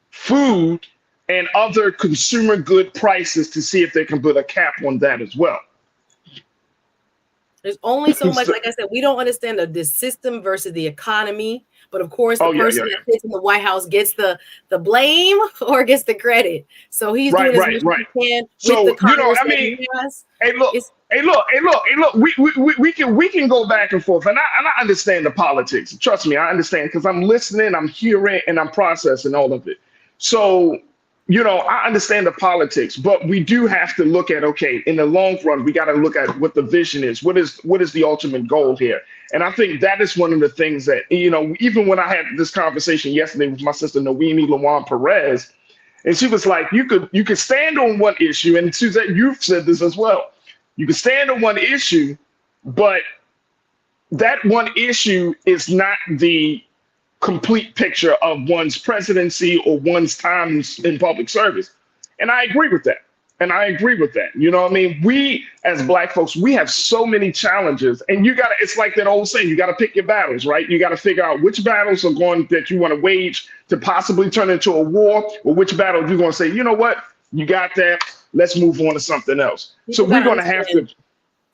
food, and other consumer good prices to see if they can put a cap on that as well.
There's only so much, like I said, we don't understand the system versus the economy. But of course, the person that sits in the White House gets the blame or gets the credit. So he's doing as much as he can.
So
with the
you know, I mean, hey, look. We can go back and forth, and I understand the politics. Trust me, I understand because I'm listening, I'm hearing, and I'm processing all of it. So you know, I understand the politics, but we do have to look at, okay, in the long run, we got to look at what the vision is. What is the ultimate goal here? And I think that is one of the things that, you know, even when I had this conversation yesterday with my sister, Noemi Lawan Perez, and she was like, you could stand on one issue. And Suzette, you've said this as well. You can stand on one issue, but that one issue is not the complete picture of one's presidency or one's time in public service. And I agree with that. You know what I mean? We as Black folks, we have so many challenges, and it's like that old saying, you got to pick your battles, right? You got to figure out which battles are that you want to wage to possibly turn into a war, or which battle you're going to say, you know what, you got that, let's move on to something else. So we're going to have to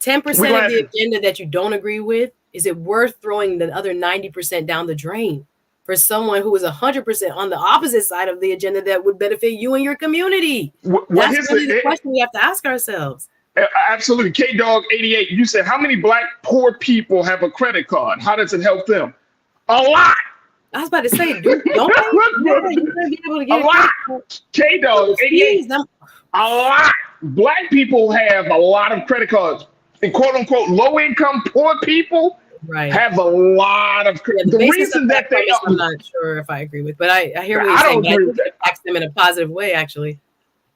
10% of the agenda that you don't agree with, is it worth throwing the other 90% down the drain for someone who is 100% on the opposite side of the agenda that would benefit you and your community? That's really the question we have to ask ourselves.
Absolutely. K-Dog 88, you said, how many Black poor people have a credit card? How does it help them? A lot.
I was about to say, don't be able to get
a lot. K-Dog 88, a lot. Black people have a lot of credit cards. And quote unquote, low income poor people have a lot of credit.
The reason that I'm not sure if I agree with, but I hear what you're saying. I think it impacts them in a positive way, actually.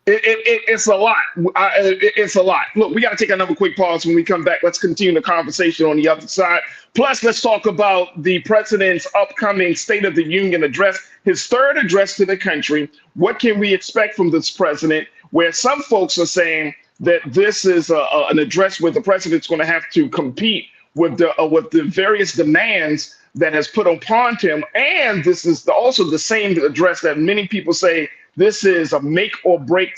It's a lot. It's a lot. Look, we got to take another quick pause. When we come back, let's continue the conversation on the other side. Plus, let's talk about the president's upcoming State of the Union address, his third address to the country. What can we expect from this president? Where some folks are saying that this is an address where the president's going to have to compete with the various demands that has put upon him. And this is also the same address that many people say this is a make or break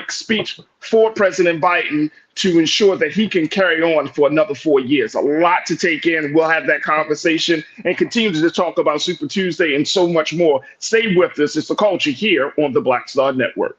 speech for President Biden to ensure that he can carry on for another 4 years. A lot to take in. We'll have that conversation and continue to talk about Super Tuesday and so much more. Stay with us. It's The Culture here on the Black Star Network.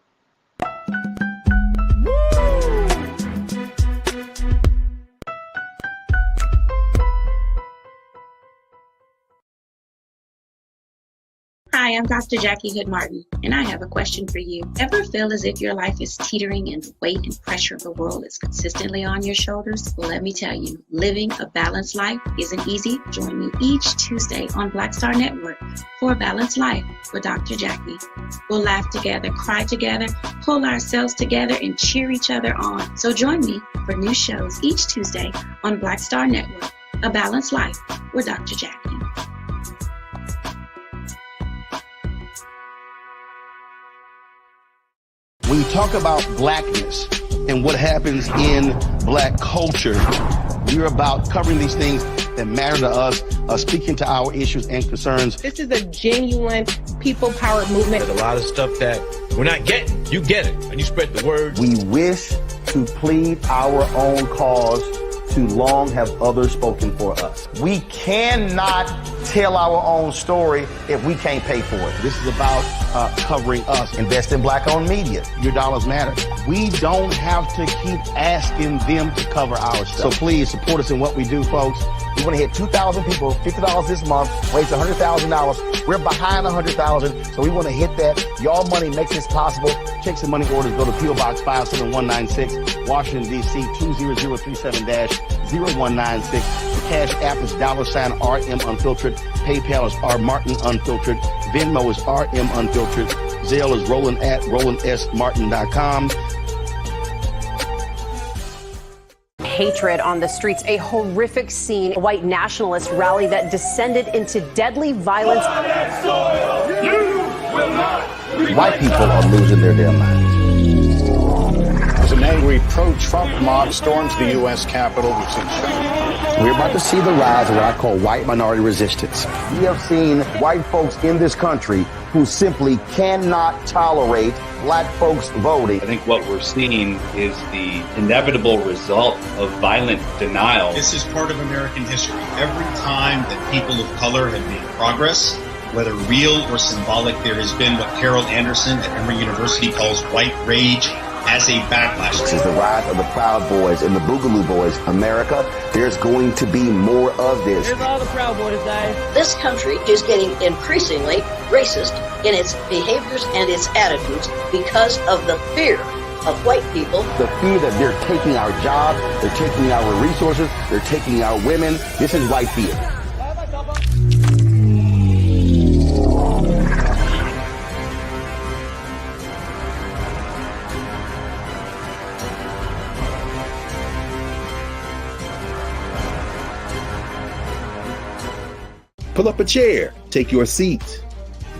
Hi, I'm Dr. Jackie Hood Martin, and I have a question for you. Ever feel as if your life is teetering and the weight and pressure of the world is consistently on your shoulders? Well, let me tell you, living a balanced life isn't easy. Join me each Tuesday on Black Star Network for A Balanced Life with Dr. Jackie. We'll laugh together, cry together, pull ourselves together, and cheer each other on. So join me for new shows each Tuesday on Black Star Network, A Balanced Life with Dr. Jackie.
When you talk about Blackness and what happens in Black culture, we're about covering these things that matter to us, speaking to our issues and concerns.
This is a genuine people-powered movement.
There's a lot of stuff that we're not getting. You get it, and you spread the word.
We wish to plead our own cause. Too long have others spoken for us. We cannot tell our own story if we can't pay for it. This is about covering us. Invest in Black-owned media. Your dollars matter. We don't have to keep asking them to cover our stuff. So please support us in what we do, folks. We want to hit 2,000 people, $50 this month, raise $100,000. We're behind 100,000, so we want to hit that. Y'all money makes this possible. Check some money orders. Go to P.O. Box 57196, Washington, D.C. 20037-0196. The Cash App is $RM Unfiltered. PayPal is R Martin Unfiltered. Venmo is RM Unfiltered. Zelle is Roland@RolandSMartin.com.
Hatred on the streets, a horrific scene, a white nationalist rally that descended into deadly violence.
White people are losing their damn minds.
There's an angry pro-Trump mob storms the U.S. Capitol. We've seen
We're about to see the rise of what I call white minority resistance. We have seen white folks in this country who simply cannot tolerate black folks voting.
I think what we're seeing is the inevitable result of violent denial.
This is part of American history. Every time that people of color have made progress, whether real or symbolic, there has been what Carol Anderson at Emory University calls white rage as a backlash.
This is the rise of the Proud Boys and the Boogaloo Boys. America, there's going to be more of this.
Here's all the Proud Boys, guys.
This country is getting increasingly racist in its behaviors and its attitudes because of the fear of white people.
The fear that they're taking our jobs, they're taking our resources, they're taking our women. This is white fear.
Pull up a chair, take your seat.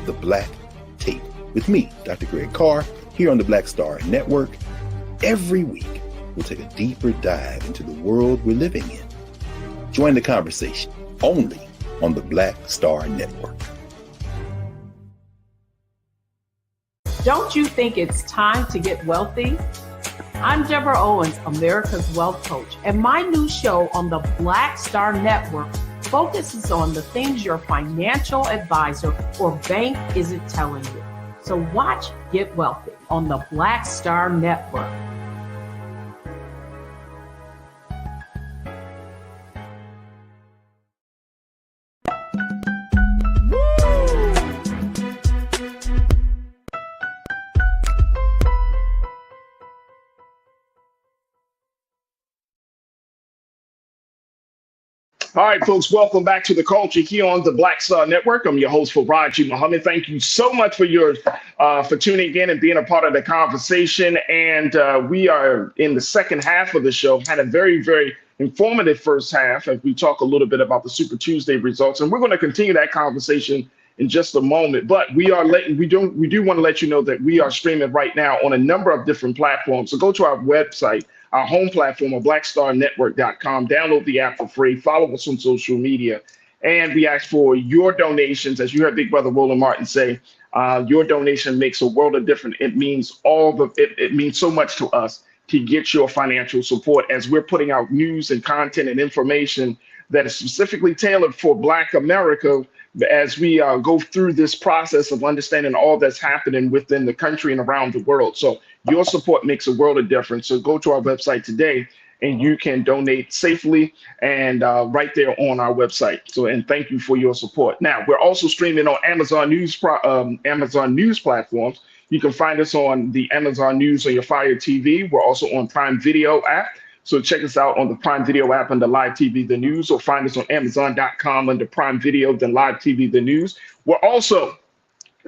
The Black Tape with me, Dr. Greg Carr, here on the Black Star Network. Every week, we'll take a deeper dive into the world we're living in. Join the conversation only on the Black Star Network.
Don't you think it's time to get wealthy? I'm Deborah Owens, America's Wealth Coach, and my new show on the Black Star Network focuses on the things your financial advisor or bank isn't telling you. So watch Get Wealthy on the Black Star Network.
All right, folks, welcome back to The Culture here on the Black Star Network. I'm your host, Farajii Muhammad. Thank you so much for for tuning in and being a part of the conversation. And we are in the second half of the show. Had a very, very informative first half as we talk a little bit about the Super Tuesday results. And we're going to continue that conversation in just a moment. But we do want to let you know that we are streaming right now on a number of different platforms. So go to our website, our home platform of blackstarnetwork.com. Download the app for free. Follow us on social media. And we ask for your donations. As you heard Big Brother Roland Martin say, your donation makes a world of difference. It means it means so much to us to get your financial support as we're putting out news and content and information that is specifically tailored for Black America as we go through this process of understanding all that's happening within the country and around the world. So your support makes a world of difference. So go to our website today and you can donate safely and right there on our website. So, and thank you for your support. Now, we're also streaming on Amazon News platforms. You can find us on the Amazon News on your Fire TV. We're also on Prime Video app. So check us out on the Prime Video app under Live TV The News, or find us on Amazon.com under Prime Video, then Live TV The News. We're also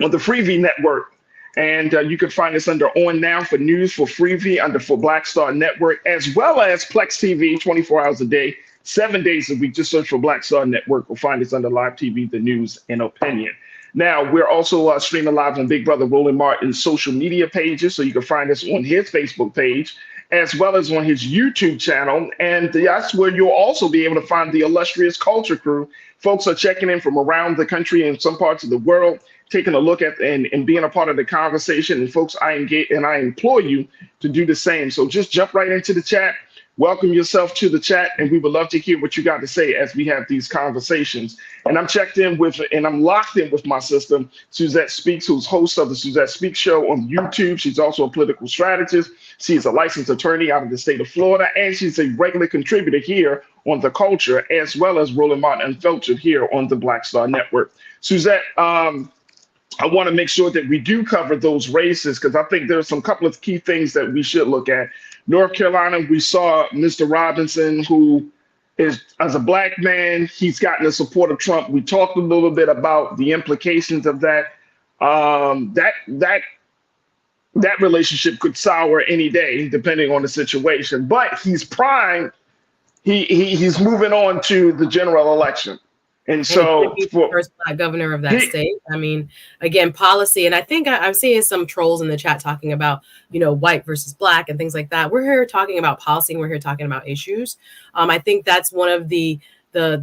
on the Freevee Network, and you can find us under On Now for news for Freevee, under for Black Star Network, as well as Plex TV 24 hours a day, 7 days a week. Just search for Black Star Network or find us under Live TV The News and Opinion. Now, we're also streaming live on Big Brother Roland Martin's social media pages, so you can find us on his Facebook page, as well as on his YouTube channel. And that's where you'll also be able to find the illustrious Culture Crew. Folks are checking in from around the country and some parts of the world, taking a look at and being a part of the conversation. And folks, I implore you to do the same. So just jump right into the chat. Welcome yourself to the chat, and we would love to hear what you got to say as we have these conversations. And I'm checked in with, and I'm locked in with my sister, Suzette Speaks, who's host of the Suzette Speaks Show on YouTube. She's also a political strategist. She's a licensed attorney out of the state of Florida, and she's a regular contributor here on The Culture, as well as Roland Martin Unfiltered here on the Black Star Network. Suzette, I want to make sure that we do cover those races, because I think there's some couple of key things that we should look at. North Carolina, we saw Mr. Robinson, who is, as a Black man, he's gotten the support of Trump. We talked a little bit about the implications of that. That relationship could sour any day, depending on the situation. But he's primed. He's moving on to the general election. And so
he's the first Black governor of that state. I mean, again, policy. And I think I'm seeing some trolls in the chat talking about, white versus Black and things like that. We're here talking about policy and we're here talking about issues. I think that's one of the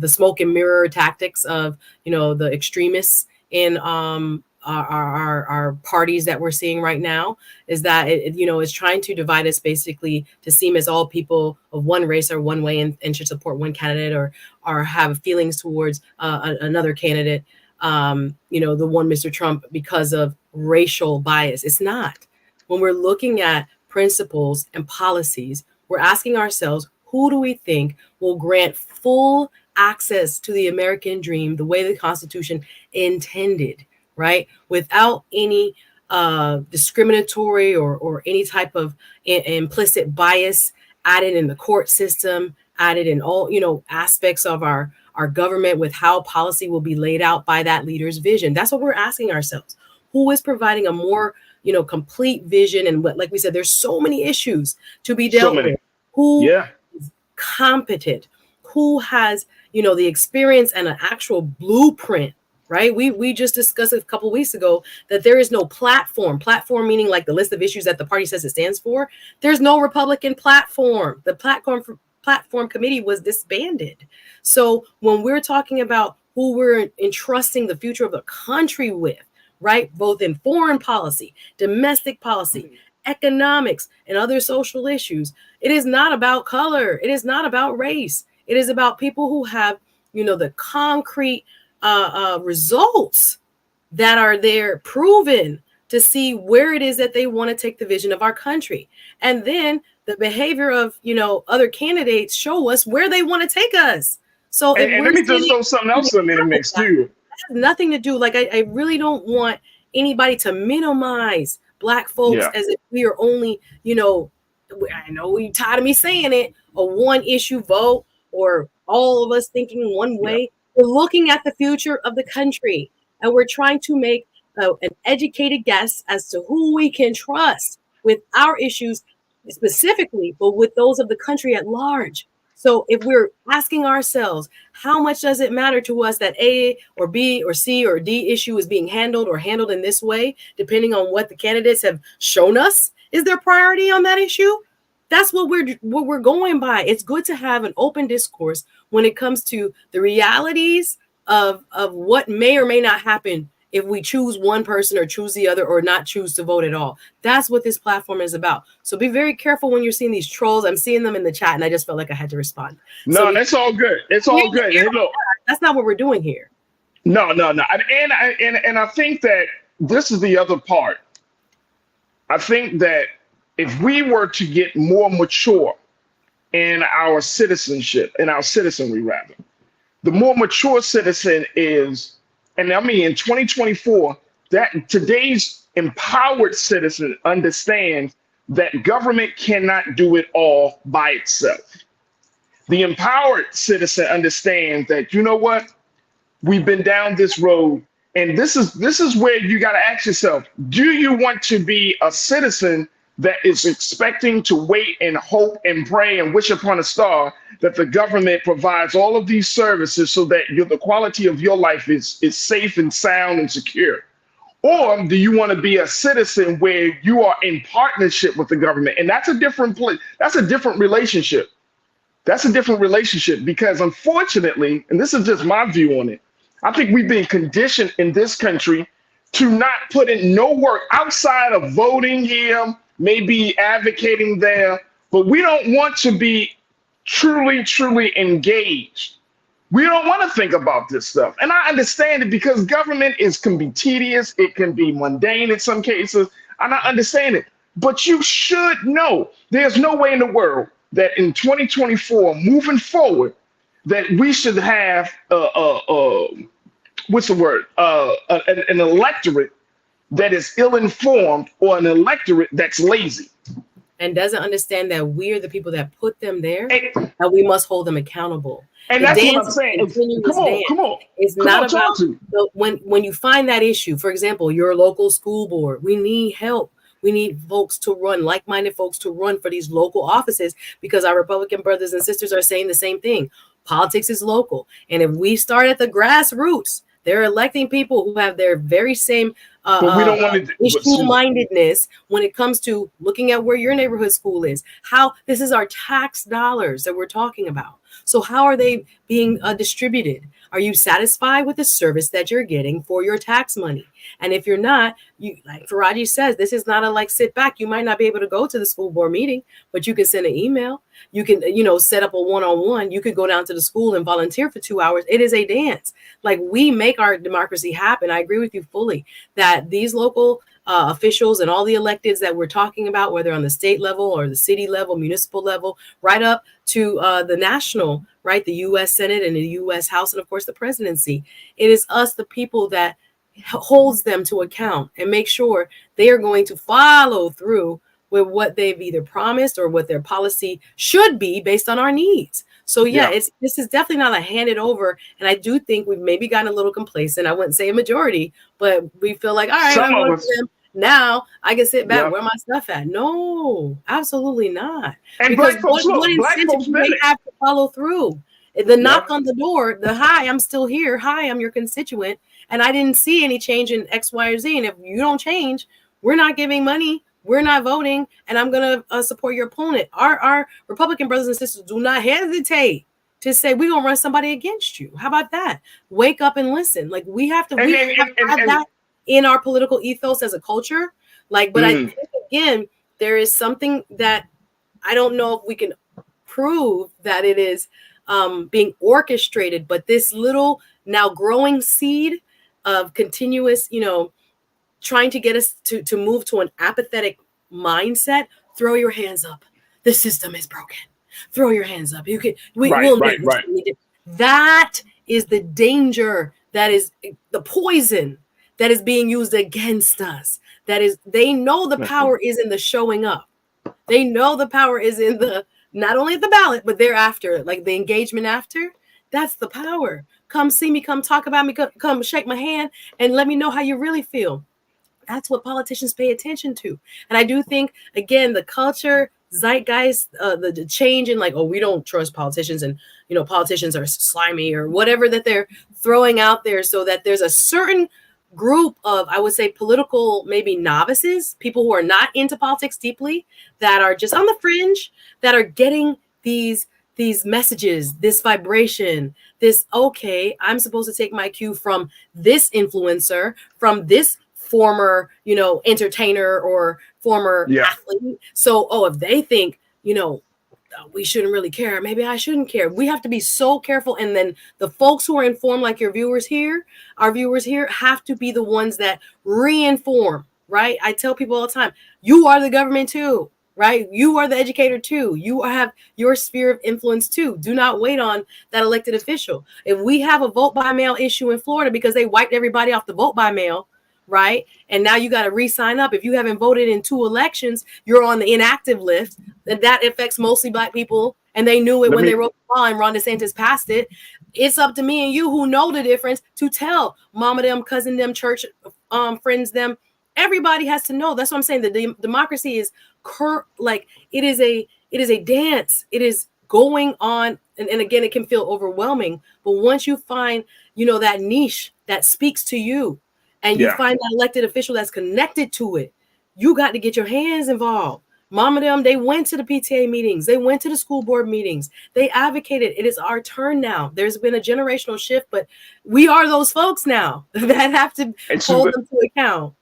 smoke and mirror tactics of, the extremists in our parties that we're seeing right now, is that it's trying to divide us basically to seem as all people of one race or one way and should support one candidate or have feelings towards another candidate, the one Mr. Trump, because of racial bias. It's not. When we're looking at principles and policies, we're asking ourselves, who do we think will grant full access to the American dream the way the Constitution intended? Right? Without any discriminatory or any type of implicit bias added in the court system, added in all, aspects of our government, with how policy will be laid out by that leader's vision. That's what we're asking ourselves. Who is providing a more, complete vision? And like we said, there's so many issues to be dealt with. Who is competent? Who has, the experience and an actual blueprint? Right. We just discussed a couple of weeks ago that there is no platform meaning like the list of issues that the party says it stands for. There's no Republican platform. The platform committee was disbanded. So when we're talking about who we're entrusting the future of the country with, right, both in foreign policy, domestic policy, economics, and other social issues, it is not about color. It is not about race. It is about people who have, the concrete results that are there proven to see where it is that they want to take the vision of our country. And then the behavior of, other candidates show us where they want to take us. So
and let me just throw something else in the mix too.
That has nothing to do. Like, I really don't want anybody to minimize Black folks as if we are only, I know you're tired of me saying it, a one issue vote or all of us thinking one way. We're looking at the future of the country, and we're trying to make an educated guess as to who we can trust with our issues specifically, but with those of the country at large. So if we're asking ourselves, how much does it matter to us that A or B or C or D issue is being handled in this way, depending on what the candidates have shown us is their priority on that issue? That's what we're going by. It's good to have an open discourse when it comes to the realities of what may or may not happen if we choose one person or choose the other or not choose to vote at all. That's what this platform is about. So be very careful when you're seeing these trolls. I'm seeing them in the chat, and I just felt like I had to respond.
No, that's all good. It's all good. Hey, look,
that's not what we're doing here.
No. And I think that this is the other part. I think that if we were to get more mature in our citizenship, in our citizenry rather, the more mature citizen is, and I mean in 2024, that today's empowered citizen understands that government cannot do it all by itself. The empowered citizen understands that, you know what, we've been down this road, and this is where you got to ask yourself, do you want to be a citizen that is expecting to wait and hope and pray and wish upon a star that the government provides all of these services so that the quality of your life is safe and sound and secure? Or do you want to be a citizen where you are in partnership with the government? And that's a different place. That's a different relationship. That's a different relationship, because unfortunately, and this is just my view on it, I think we've been conditioned in this country to not put in no work outside of voting here, maybe advocating there, but we don't want to be truly engaged. We don't want to think about this stuff. And I understand it, because government can be tedious. It can be mundane in some cases. And I understand it. But you should know there's no way in the world that in 2024, moving forward, that we should have what's the word? An electorate that is ill-informed, or an electorate that's lazy.
And doesn't understand that we are the people that put them there, and we must hold them accountable.
And that's what I'm saying. Come on.
It's not about when you find that issue. For example, your local school board, we need help. We need folks to run, like-minded folks to run for these local offices, because our Republican brothers and sisters are saying the same thing. Politics is local. And if we start at the grassroots, they're electing people who have their very same
but we don't want to
issue-mindedness when it comes to looking at where your neighborhood school is. How this is our tax dollars that we're talking about. So how are they being distributed? Are you satisfied with the service that you're getting for your tax money? And if you're not, you, like Farajii says, this is not a like sit back. You might not be able to go to the school board meeting, but you can send an email. You can, set up a one-on-one. You could go down to the school and volunteer for 2 hours. It is a dance. Like, we make our democracy happen. I agree with you fully that these local officials and all the electeds that we're talking about, whether on the state level or the city level, municipal level, right up to the national, right, the U.S. Senate and the U.S. House, and of course the presidency. It is us, the people, that holds them to account and make sure they are going to follow through with what they've either promised or what their policy should be based on our needs. So this is definitely not a handed over. And I do think we've maybe gotten a little complacent. I wouldn't say a majority, but we feel like, all right, I'm going to them. Now I can sit back where my stuff at. No, absolutely not.
And
because
black folks,
they have to follow through. The knock on the door, the hi, I'm still here. Hi, I'm your constituent. And I didn't see any change in X, Y, or Z. And if you don't change, we're not giving money. We're not voting, and I'm going to support your opponent. Our Republican brothers and sisters do not hesitate to say, we're going to run somebody against you. How about that? Wake up and listen. Like, we have to have that in our political ethos as a culture. Like, but I think, again, there is something that I don't know if we can prove that it is being orchestrated, but this little now growing seed of continuous, trying to get us to move to an apathetic mindset. Throw your hands up. The system is broken. Throw your hands up. You can. Right. That is the danger. That is the poison that is being used against us. That is, they know the power is in the showing up. They know the power is in the, not only at the ballot, but thereafter, like the engagement after. That's the power. Come see me. Come talk about me. Come shake my hand and let me know how you really feel. That's what politicians pay attention to. And I do think, again, the culture, zeitgeist, the change in like, oh, we don't trust politicians and, politicians are slimy or whatever that they're throwing out there, so that there's a certain group of, I would say, political, maybe novices, people who are not into politics deeply, that are just on the fringe, that are getting these messages, this vibration, this, okay, I'm supposed to take my cue from this influencer, from this former, entertainer or former athlete. So, if they think, we shouldn't really care, maybe I shouldn't care. We have to be so careful. And then the folks who are informed, like your viewers here, our viewers here, have to be the ones that reinform, right? I tell people all the time, you are the government too, right? You are the educator too. You have your sphere of influence too. Do not wait on that elected official. If we have a vote by mail issue in Florida because they wiped everybody off the vote by mail, right? And now you got to re-sign up. If you haven't voted in 2 elections, you're on the inactive list. And that affects mostly Black people. And they knew it when they wrote the law and Ron DeSantis passed it. It's up to me and you who know the difference to tell mama them, cousin them, church friends them. Everybody has to know. That's what I'm saying. The democracy is it is a dance. It is going on. And again, it can feel overwhelming. But once you find, that niche that speaks to you, and you find that elected official that's connected to it, you got to get your hands involved. Mama them, they went to the PTA meetings. They went to the school board meetings. They advocated. It is our turn now. There's been a generational shift, but we are those folks now that have to hold them to account.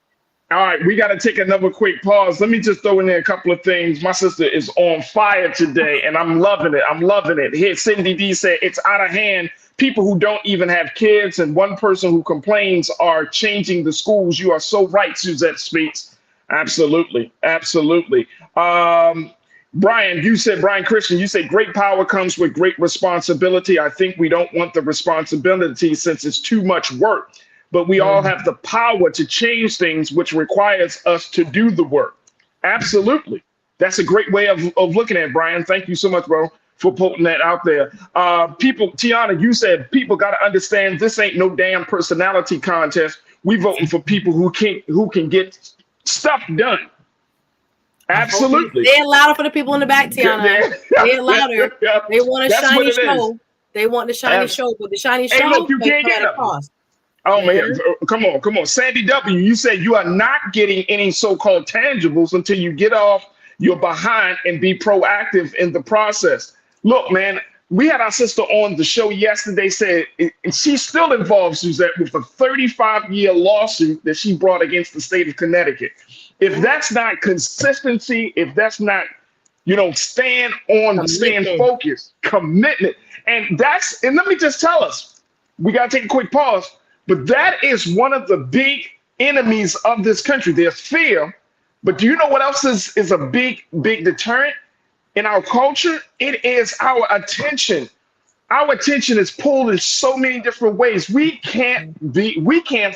All right, we got to take another quick pause. Let me just throw in there a couple of things. My sister is on fire today, and I'm loving it. Here, Cindy D said, it's out of hand. People who don't even have kids and one person who complains are changing the schools. You are so right, Suzette Speaks. Absolutely. Brian Christian, you say great power comes with great responsibility. I think we don't want the responsibility since it's too much work, but we all have the power to change things, which requires us to do the work. Absolutely. That's a great way of looking at it, Brian. Thank you so much, bro, for putting that out there. Tiana, you said people got to understand this ain't no damn personality contest. We voting for people who can get stuff done. Absolutely.
Say it louder for the people in the back, Tiana. Say it louder. They want a shiny show. They want the shiny show, but the shiny
Hey,
show
look, you can't get them. Oh man, come on. Sandy W, you said you are not getting any so-called tangibles until you get off your behind and be proactive in the process. Look, man, we had our sister on the show yesterday, said, and she's still involved, Suzette, with a 35-year lawsuit that she brought against the state of Connecticut. If that's not consistency, if that's not, stand focused, commitment, and let me just tell us, we got to take a quick pause, but that is one of the big enemies of this country. There's fear, but do you know what else is a big deterrent in our culture? It is our attention. Our attention is pulled in so many different ways. We can't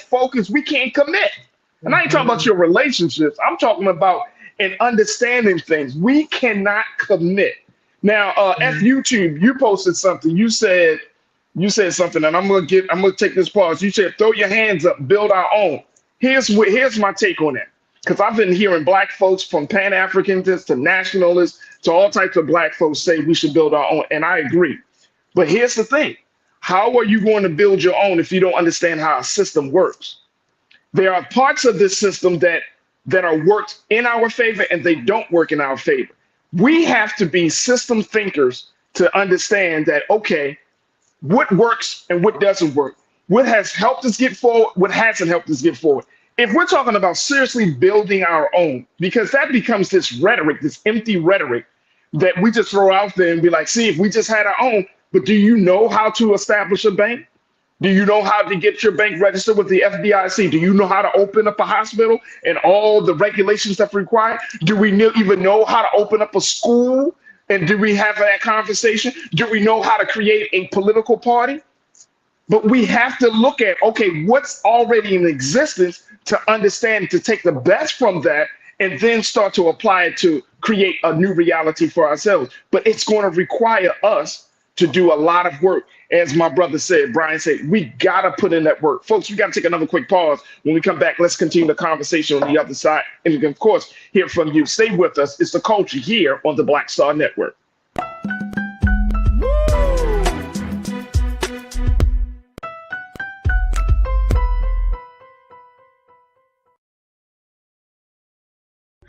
focus, we can't commit. And I ain't talking about your relationships. I'm talking about in understanding things. We cannot commit. Now, F YouTube, you posted something. You said something, and I'm gonna take this pause. You said, throw your hands up, build our own. Here's my take on that. Because I've been hearing Black folks, from Pan-Africanists to nationalists to all types of Black folks, say we should build our own, and I agree. But here's the thing. How are you going to build your own if you don't understand how a system works? There are parts of this system that are worked in our favor and they don't work in our favor. We have to be system thinkers to understand that, okay, what works and what doesn't work, what has helped us get forward, what hasn't helped us get forward. If we're talking about seriously building our own, because that becomes this rhetoric, this empty rhetoric that we just throw out there and be like, see, if we just had our own, but do you know how to establish a bank? Do you know how to get your bank registered with the FDIC? Do you know how to open up a hospital and all the regulations that's required? Do we even know how to open up a school? And do we have that conversation? Do we know how to create a political party? But we have to look at, okay, what's already in existence to understand, to take the best from that and then start to apply it to create a new reality for ourselves. But it's going to require us to do a lot of work. As my brother said, Brian said, we got to put in that work. Folks, we got to take another quick pause. When we come back, let's continue the conversation on the other side. And of course, hear from you. Stay with us. It's The Culture here on the Black Star Network.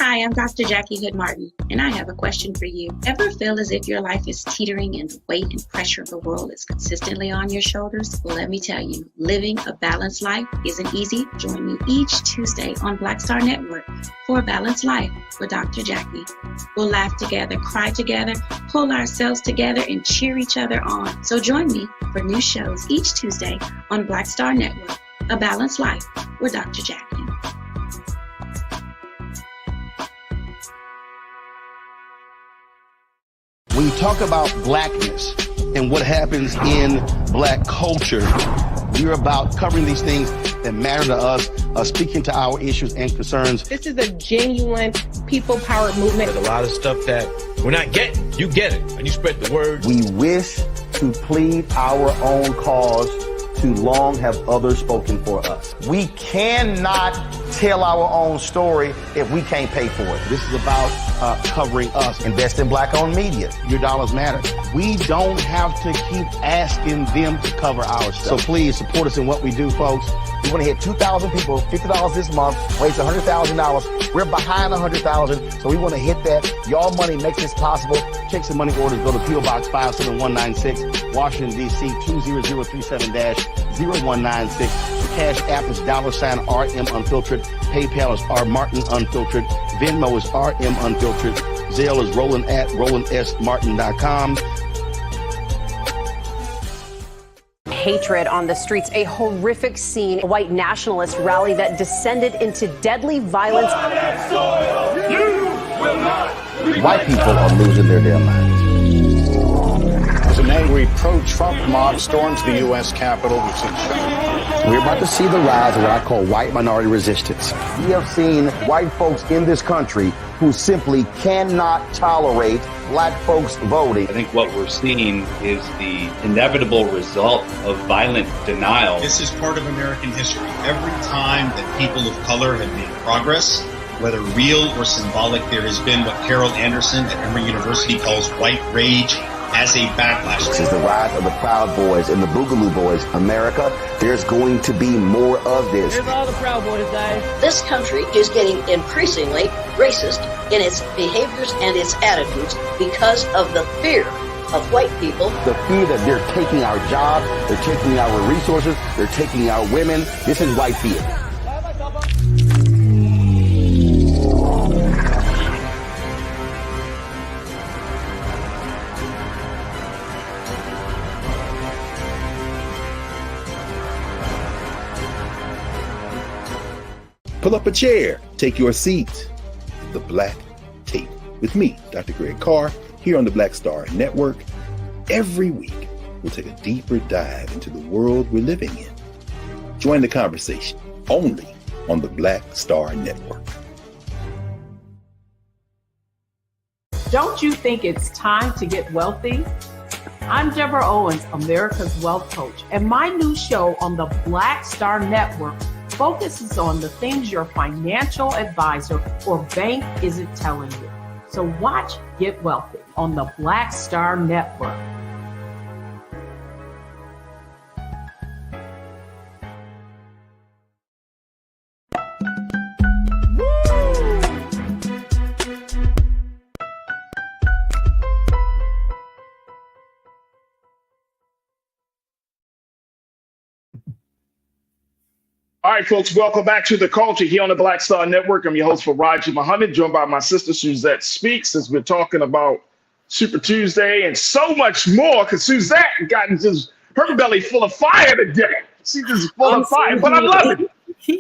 Hi, I'm Dr. Jackie Hood Martin, and I have a question for you. Ever feel as if your life is teetering and the weight and pressure of the world is consistently on your shoulders? Well, let me tell you, living a balanced life isn't easy. Join me each Tuesday on Black Star Network for A Balanced Life with Dr. Jackie. We'll laugh together, cry together, pull ourselves together, and cheer each other on. So join me for new shows each Tuesday on Black Star Network, A Balanced Life with Dr. Jackie.
When you talk about blackness and what happens in Black culture, we're about covering these things that matter to us, speaking to our issues and concerns.
This is a genuine people-powered movement.
There's a lot of stuff that we're not getting. You get it, and you spread the word.
We wish to plead our own cause. Too long have others spoken for us. We cannot tell our own story if we can't pay for it. This is about covering us. Invest in Black-owned media. Your dollars matter. We don't have to keep asking them to cover our stuff. So please support us in what we do, folks. We want to hit 2,000 people, $50 this month, raise $100,000. We're behind 100,000, so we want to hit that. Y'all money makes this possible. Check some money orders. Go to P.O. Box 57196, Washington, D.C. 20037-0196. The Cash App is $RM Unfiltered. PayPal is R Martin Unfiltered. Venmo is RM Unfiltered. Zelle is Roland at RolandSMartin.com.
Hatred on the streets, a horrific scene, a white nationalist rally that descended into deadly violence.
White people are losing their damn minds.
As an angry pro-Trump mob storms the U.S. Capitol,
we're about to see the rise of what I call white minority resistance. We have seen white folks in this country who simply cannot tolerate Black folks voting.
I think what we're seeing is the inevitable result of violent denial.
This is part of American history. Every time that people of color have made progress, whether real or symbolic, there has been what Carol Anderson at Emory University calls white rage as a backlash.
This is the rise of the Proud Boys and the Boogaloo Boys. America, there's going to be more of this.
Here's all the Proud Boys, guys.
This country is getting increasingly racist in its behaviors and its attitudes because of the fear of white people.
The fear that they're taking our jobs, they're taking our resources, they're taking our women. This is white fear.
Pull up a chair, take your seat. The Black Tape with me, Dr. Greg Carr, here on the Black Star Network. Every week, we'll take a deeper dive into the world we're living in. Join the conversation only on the Black Star Network.
Don't you think it's time to get wealthy? I'm Deborah Owens, America's Wealth Coach, and my new show on the Black Star Network focuses on the things your financial advisor or bank isn't telling you. So watch Get Wealthy on the Black Star Network.
All right, folks, welcome back to The Culture here on the Black Star Network. I'm your host, Farajii Muhammad, joined by my sister, Suzette Speaks, as we're talking about Super Tuesday and so much more, because Suzette got just her belly full of fire today. She's just full of fire, but I love it.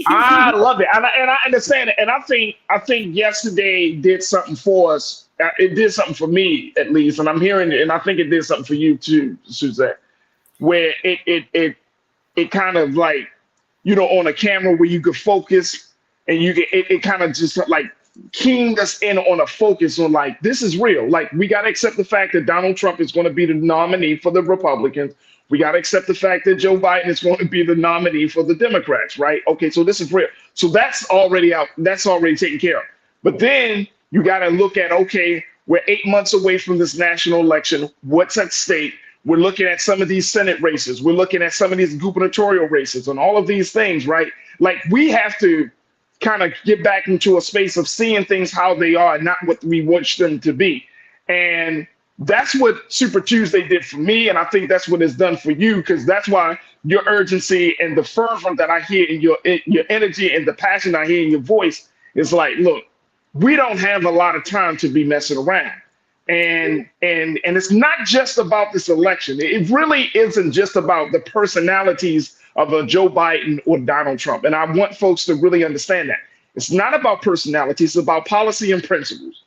I love it, and I understand it. And I think yesterday did something for us. It did something for me, at least, and I'm hearing it, and I think it did something for you too, Suzette, where it kind of like, you know, on a camera where you could focus and you get it kind of just like keying us in on a focus on like, this is real. Like, we got to accept the fact that Donald Trump is going to be the nominee for the Republicans. We got to accept the fact that Joe Biden is going to be the nominee for the Democrats, right? Okay, so this is real. So that's already out. That's already taken care of. But then you got to look at, okay, we're 8 months away from this national election. What's at stake? We're looking at some of these Senate races. We're looking at some of these gubernatorial races and all of these things, right? Like, we have to kind of get back into a space of seeing things how they are, not what we wish them to be. And that's what Super Tuesday did for me. And I think that's what it's done for you, because that's why your urgency and the fervor that I hear in your energy and the passion I hear in your voice is like, look, we don't have a lot of time to be messing around. And it's not just about this election. It really isn't just about the personalities of a Joe Biden or Donald Trump. And I want folks to really understand that. It's not about personalities, it's about policy and principles,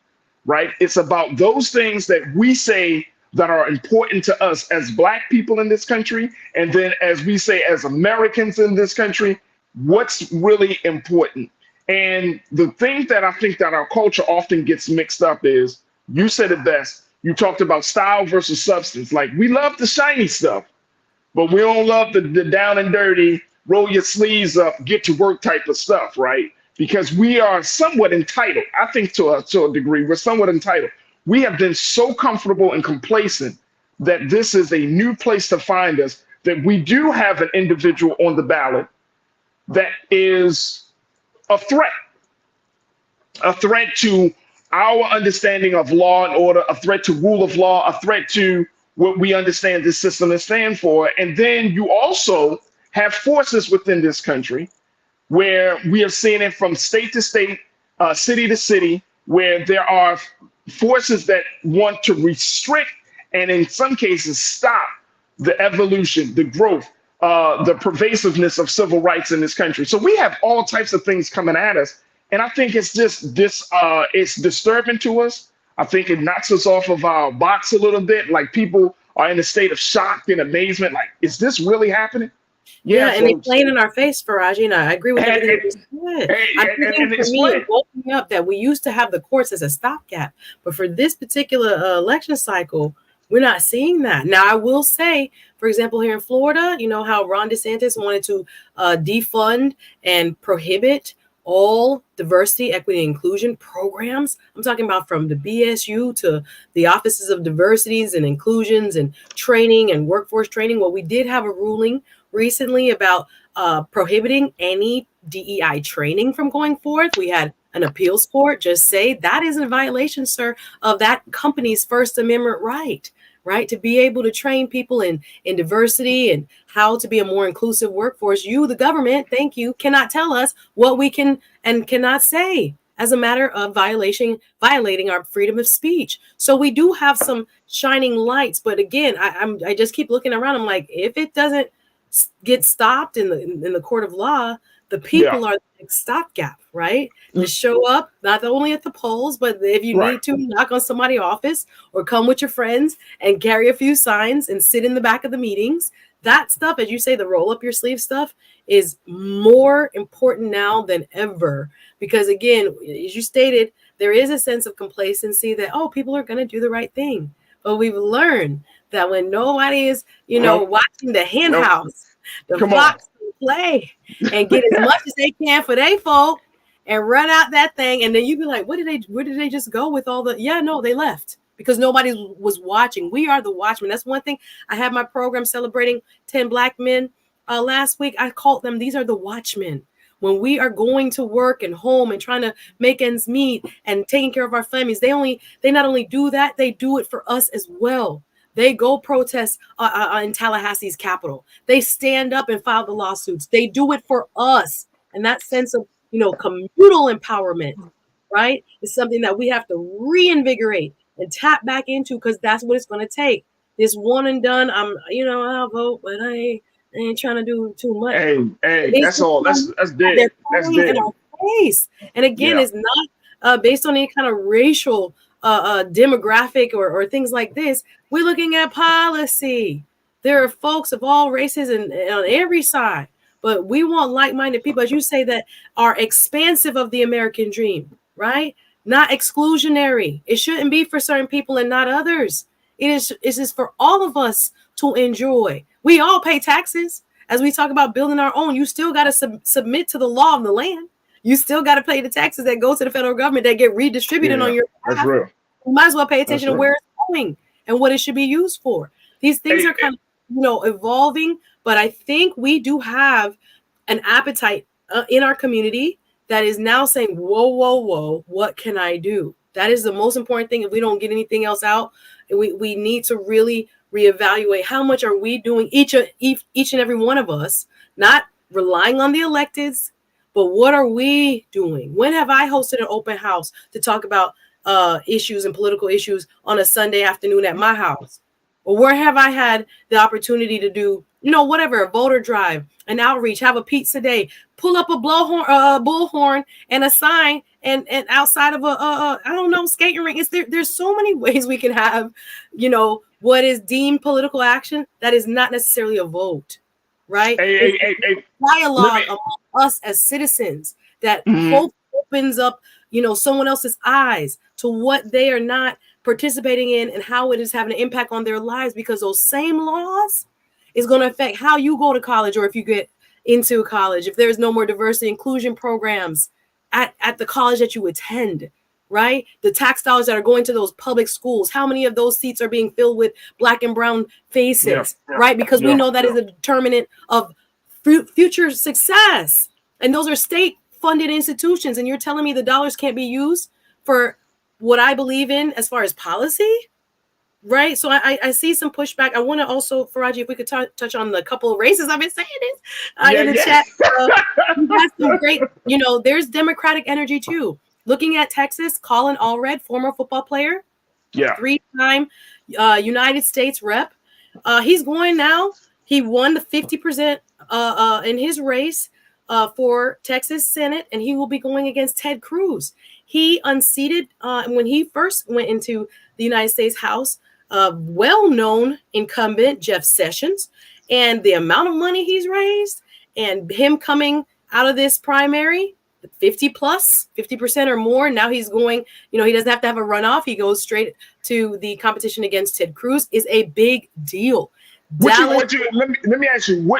right? It's about those things that we say that are important to us as Black people in this country. And then as we say, as Americans in this country, what's really important. And the thing that I think that our culture often gets mixed up is, you said it best. You talked about style versus substance. Like, we love the shiny stuff, but we don't love the down and dirty, roll your sleeves up, get to work type of stuff, right? Because we are somewhat entitled. I think to a degree, we're somewhat entitled. We have been so comfortable and complacent that this is a new place to find us, that we do have an individual on the ballot that is a threat to our understanding of law and order, a threat to rule of law, a threat to what we understand this system is stand for. And then you also have forces within this country where we are seeing it from state to state, city to city, where there are forces that want to restrict and in some cases stop the evolution, the growth, the pervasiveness of civil rights in this country. So we have all types of things coming at us. And I think it's just it's disturbing to us. I think it knocks us off of our box a little bit. Like, people are in a state of shock and amazement. Like, is this really happening?
Yeah, and it's playing in our face, Farajii, and I agree with everything you said. I think for me, it woke me up that we used to have the courts as a stopgap, but for this particular election cycle, we're not seeing that. Now, I will say, for example, here in Florida, you know how Ron DeSantis wanted to defund and prohibit all diversity, equity, and inclusion programs. I'm talking about from the BSU to the offices of diversities and inclusions and training and workforce training. Well, we did have a ruling recently about prohibiting any DEI training from going forth. We had an appeals court just say that is a violation, sir, of that company's First Amendment right, to be able to train people in diversity and how to be a more inclusive workforce. You, the government, thank you, cannot tell us what we can and cannot say as a matter of violating our freedom of speech. So we do have some shining lights, but again, I just keep looking around. I'm like, if it doesn't get stopped in the court of law, the people are the big stopgap, right? To show up, not only at the polls, but if you need to knock on somebody's office or come with your friends and carry a few signs and sit in the back of the meetings. That stuff, as you say, the roll up your sleeve stuff is more important now than ever. Because again, as you stated, there is a sense of complacency that, oh, people are going to do the right thing. But we've learned that when nobody is, watching the hen house, the fox play and get as much as they can for they folk and run out that thing, and then you be like, where did they just go with all the they left because nobody was watching. We are the watchmen. That's one thing. I had my program celebrating 10 Black men last week. I called them, these are the watchmen. When we are going to work and home and trying to make ends meet and taking care of our families, they not only do that, they do it for us as well. They go protest in Tallahassee's Capitol. They stand up and file the lawsuits. They do it for us. And that sense of, communal empowerment, right, is something that we have to reinvigorate and tap back into, because that's what it's going to take. This one and done, I'll vote, but I ain't trying to do too much.
Hey, that's all. That's dead. That's dead.
In our face. And again, it's not based on any kind of racial demographic or things like this. We're looking at policy. There are folks of all races and on every side, but we want like-minded people, as you say, that are expansive of the American dream, right? Not exclusionary. It shouldn't be for certain people and not others. It is for all of us to enjoy. We all pay taxes. As we talk about building our own, you still got to submit to the law of the land. You still got to pay the taxes that go to the federal government that get redistributed on your behalf.
That's real.
You might as well pay attention to where it's going and what it should be used for. These things are kind of, evolving, but I think we do have an appetite in our community that is now saying, whoa, what can I do? That is the most important thing. If we don't get anything else out, we need to really reevaluate how much are we doing, each and every one of us, not relying on the electeds, but what are we doing? When have I hosted an open house to talk about issues and political issues on a Sunday afternoon at my house? Or where have I had the opportunity to do, whatever, a voter drive, an outreach, have a pizza day, pull up a bullhorn and a sign and outside of a skating rink. There's so many ways we can have, what is deemed political action that is not necessarily a vote, right? Dialogue among us as citizens that hope opens up, someone else's eyes to what they are not participating in and how it is having an impact on their lives, because those same laws is going to affect how you go to college, or if you get into college, if there's no more diversity inclusion programs at the college that you attend, right? The tax dollars that are going to those public schools, how many of those seats are being filled with Black and brown faces, right? Because we know that is a determinant of future success. And those are state funded institutions. And you're telling me the dollars can't be used for what I believe in as far as policy, right? So I see some pushback. I want to also, Farajii, if we could touch on the couple of races I've been saying this in the chat. You got some great, there's Democratic energy too. Looking at Texas, Colin Allred, former football player, 3-time United States rep. He's going now. He won the 50% in his race for Texas Senate, and he will be going against Ted Cruz. He unseated when he first went into the United States House, well-known incumbent Jeff Sessions, and the amount of money he's raised and him coming out of this primary, 50% or more. Now he's going, he doesn't have to have a runoff. He goes straight to the competition against Ted Cruz is a big deal.
Let me ask you,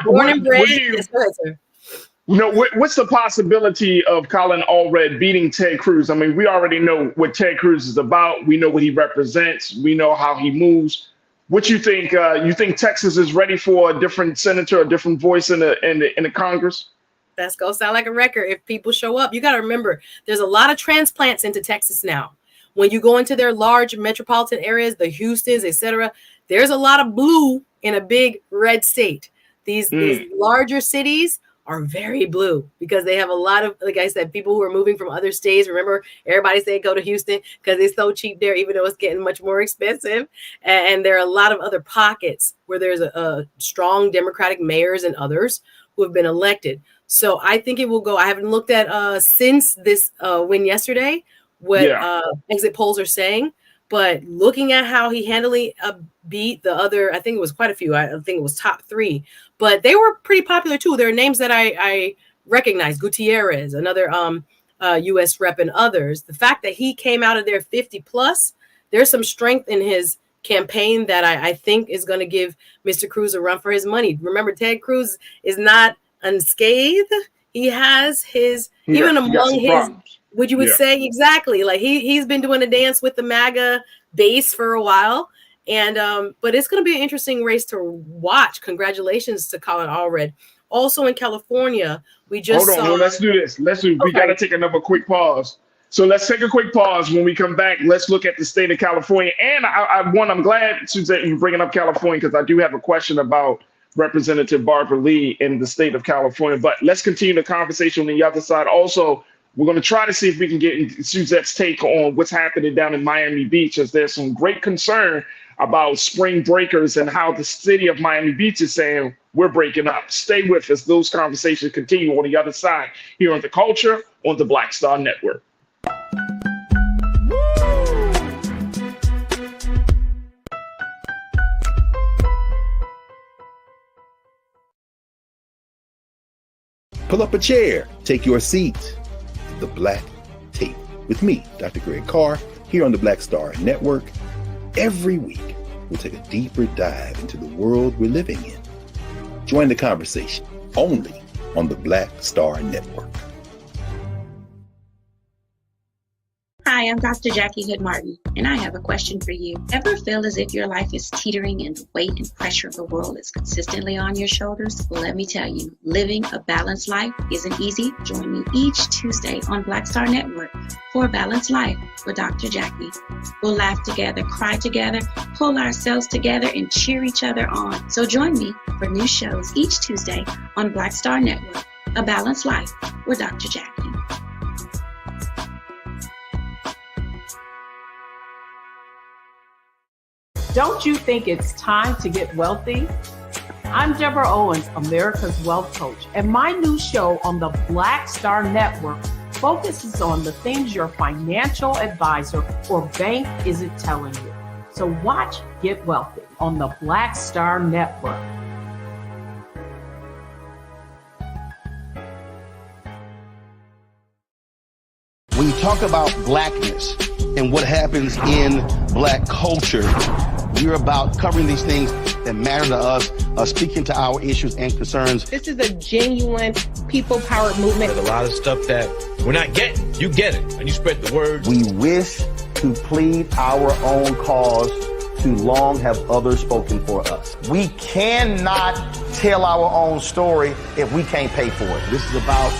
What's the possibility of Colin Allred beating Ted Cruz? I mean, we already know what Ted Cruz is about. We know what he represents. We know how he moves. What you think? You think Texas is ready for a different senator, a different voice in the Congress?
That's gonna sound like a record if people show up. You got to remember, there's a lot of transplants into Texas now. When you go into their large metropolitan areas, the Houstons, etc., there's a lot of blue in a big red state. These larger cities are very blue because they have a lot of, like I said, people who are moving from other states. Remember, everybody said go to Houston because it's so cheap there, even though it's getting much more expensive. And there are a lot of other pockets where there's a strong Democratic mayors and others who have been elected. So I think it will go. I haven't looked at since this win yesterday what exit polls are saying, but looking at how he handily beat the other, I think it was quite a few. I think it was top 3, but they were pretty popular too. There are names that I recognize: Gutierrez, another U.S. rep, and others. The fact that he came out of there 50 plus, there's some strength in his campaign that I think is going to give Mr. Cruz a run for his money. Remember, Ted Cruz is not unscathed. He has his, even among his problems. What you would say, exactly, like he's been doing a dance with the MAGA base for a while, and but it's going to be an interesting race to watch. Congratulations to Colin Allred. Also in California, we just
hold on.
saw.
Let's do this. We got to take another quick pause. So let's take a quick pause. When we come back, let's look at the state of California. And I'm glad, Suzette, you're bringing up California because I do have a question about Representative Barbara Lee in the state of California. But let's continue the conversation on the other side. Also, we're going to try to see if we can get Suzette's take on what's happening down in Miami Beach, as there's some great concern about spring breakers and how the city of Miami Beach is saying we're breaking up. Stay with us. Those conversations continue on the other side here on The Culture on the Black Star Network.
Pull up a chair, take your seat. The Black Tape with me, Dr. Greg Carr, here on the Black Star Network. Every week, we'll take a deeper dive into the world we're living in. Join the conversation only on the Black Star Network.
Hi, I'm Dr. Jackie Hood Martin, and I have a question for you. Ever feel as if your life is teetering and the weight and pressure of the world is consistently on your shoulders? Well, let me tell you, living a balanced life isn't easy. Join me each Tuesday on Black Star Network for A Balanced Life with Dr. Jackie. We'll laugh together, cry together, pull ourselves together, and cheer each other on. So join me for new shows each Tuesday on Black Star Network, A Balanced Life with Dr. Jackie.
Don't you think it's time to get wealthy? I'm Deborah Owens, America's Wealth Coach, and my new show on the Black Star Network focuses on the things your financial advisor or bank isn't telling you. So watch Get Wealthy on the Black Star Network.
When you talk about blackness and what happens in black culture, we're about covering these things that matter to us, speaking to our issues and concerns.
This is a genuine people-powered movement.
There's a lot of stuff that we're not getting. You get it, and you spread the word.
We wish to plead our own cause. Too long have others spoken for us. We cannot tell our own story if we can't pay for it. This is about